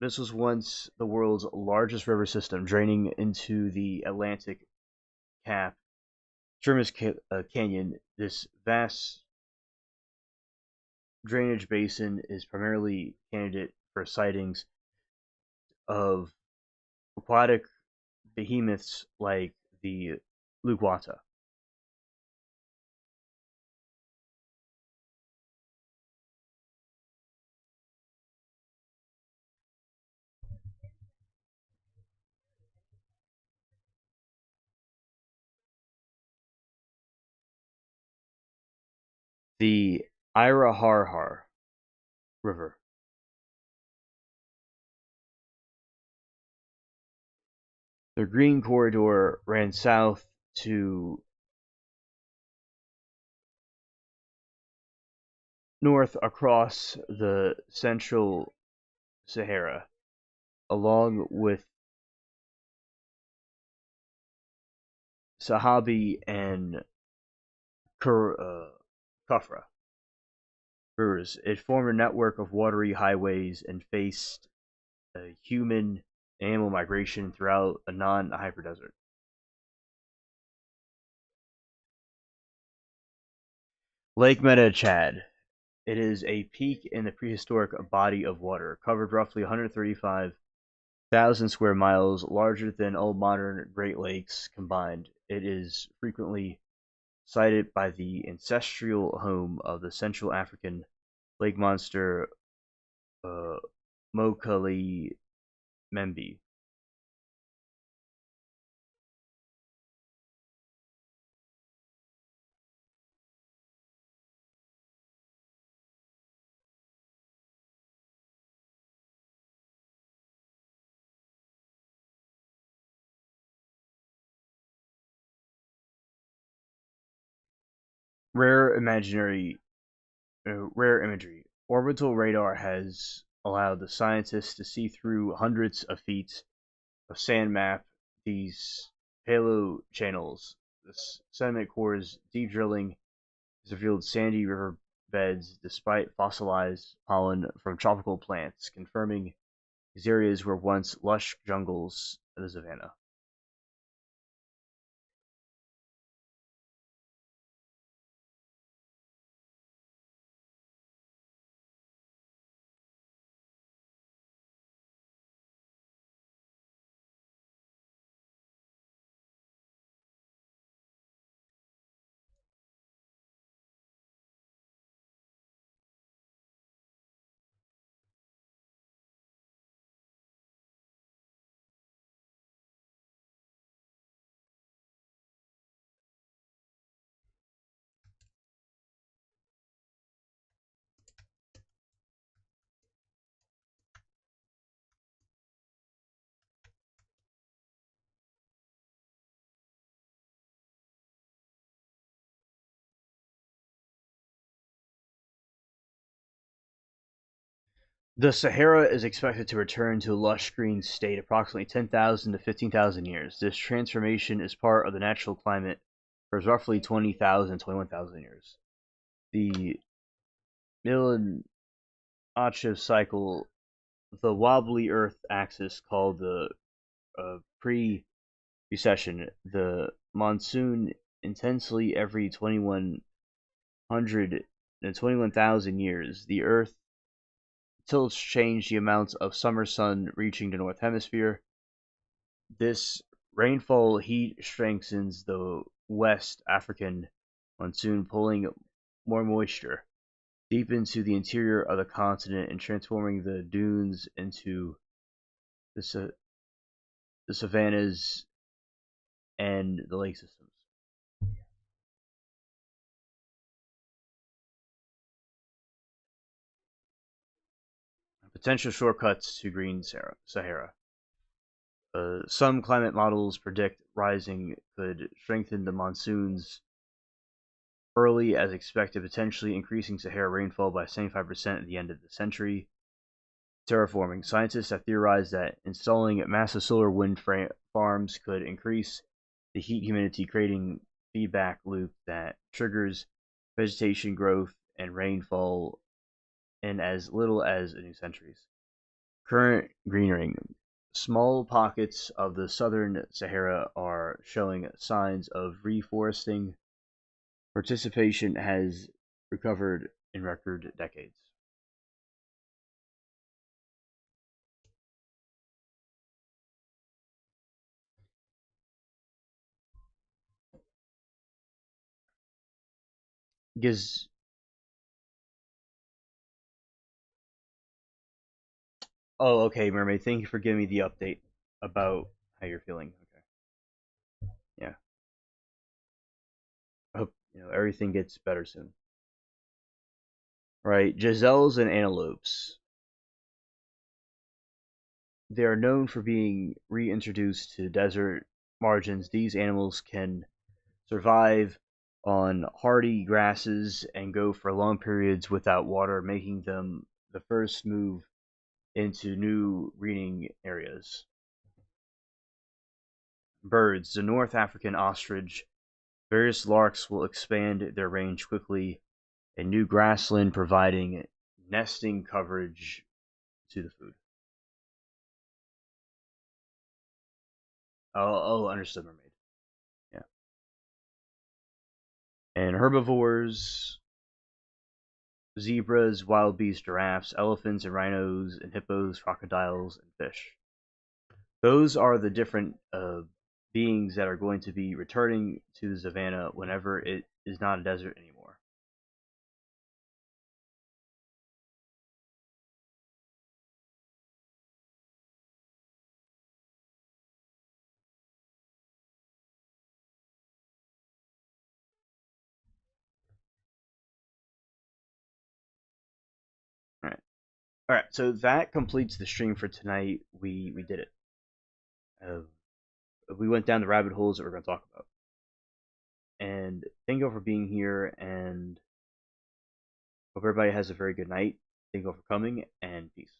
This was once the world's largest river system, draining into the Atlantic Cap, Terminus Canyon. This vast drainage basin is primarily candidate for sightings of aquatic behemoths like the Luguata. The Iraharhar River. The Green Corridor ran south to north across the central Sahara, along with Sahabi and Kufra rivers. It formed a network of watery highways and faced human and animal migration throughout a non-hyperdesert. Lake Metachad. It is a peak in the prehistoric body of water, covered roughly 135,000 square miles, larger than all modern Great Lakes combined. It is frequently cited by the ancestral home of the Central African lake monster uh, Mokele Membi. Rare imaginary, rare imagery. Orbital radar has allowed the scientists to see through hundreds of feet of sand map these halo channels. The sediment cores deep drilling has revealed sandy river beds despite fossilized pollen from tropical plants, confirming these areas were once lush jungles of the savannah. The Sahara is expected to return to a lush green state approximately 10,000 to 15,000 years. This transformation is part of the natural climate for roughly 20,000 to 21,000 years. The Milanov cycle, the wobbly Earth axis called the pre-recession, the monsoon intensely every 2,100 and 21,000 years. The Earth tilts change the amounts of summer sun reaching the north hemisphere. This rainfall heat strengthens the West African monsoon, pulling more moisture deep into the interior of the continent and transforming the dunes into the, the savannas and the lake systems. Potential shortcuts to Green Sahara. Some climate models predict rising could strengthen the monsoons early as expected, potentially increasing Sahara rainfall by 75% at the end of the century. Terraforming. Scientists have theorized that installing massive solar wind farms could increase the heat humidity, creating feedback loop that triggers vegetation growth and rainfall in as little as a new centuries. Current greenering. Small pockets of the southern Sahara are showing signs of reforesting. Participation has recovered in record decades. Giz Oh, okay, Mermaid. Thank you for giving me the update about how you're feeling. Okay. Yeah. I hope everything gets better soon. Right. Gazelles and antelopes. They are known for being reintroduced to desert margins. These animals can survive on hardy grasses and go for long periods without water, making them the first move into new breeding areas. Birds. The North African ostrich. Various larks will expand their range quickly, a new grassland providing nesting coverage to the food. Oh, understood, mermaid. Yeah. And herbivores, zebras, wild beasts, giraffes, elephants, and rhinos, and hippos, crocodiles, and fish. Those are the different beings that are going to be returning to the savannah whenever it is not a desert anymore. All right. All right. So that completes the stream for tonight. We did it. Uh, we went down the rabbit holes that we're going to talk about. And thank you all for being here, and hope everybody has a very good night. Thank you all for coming, and peace.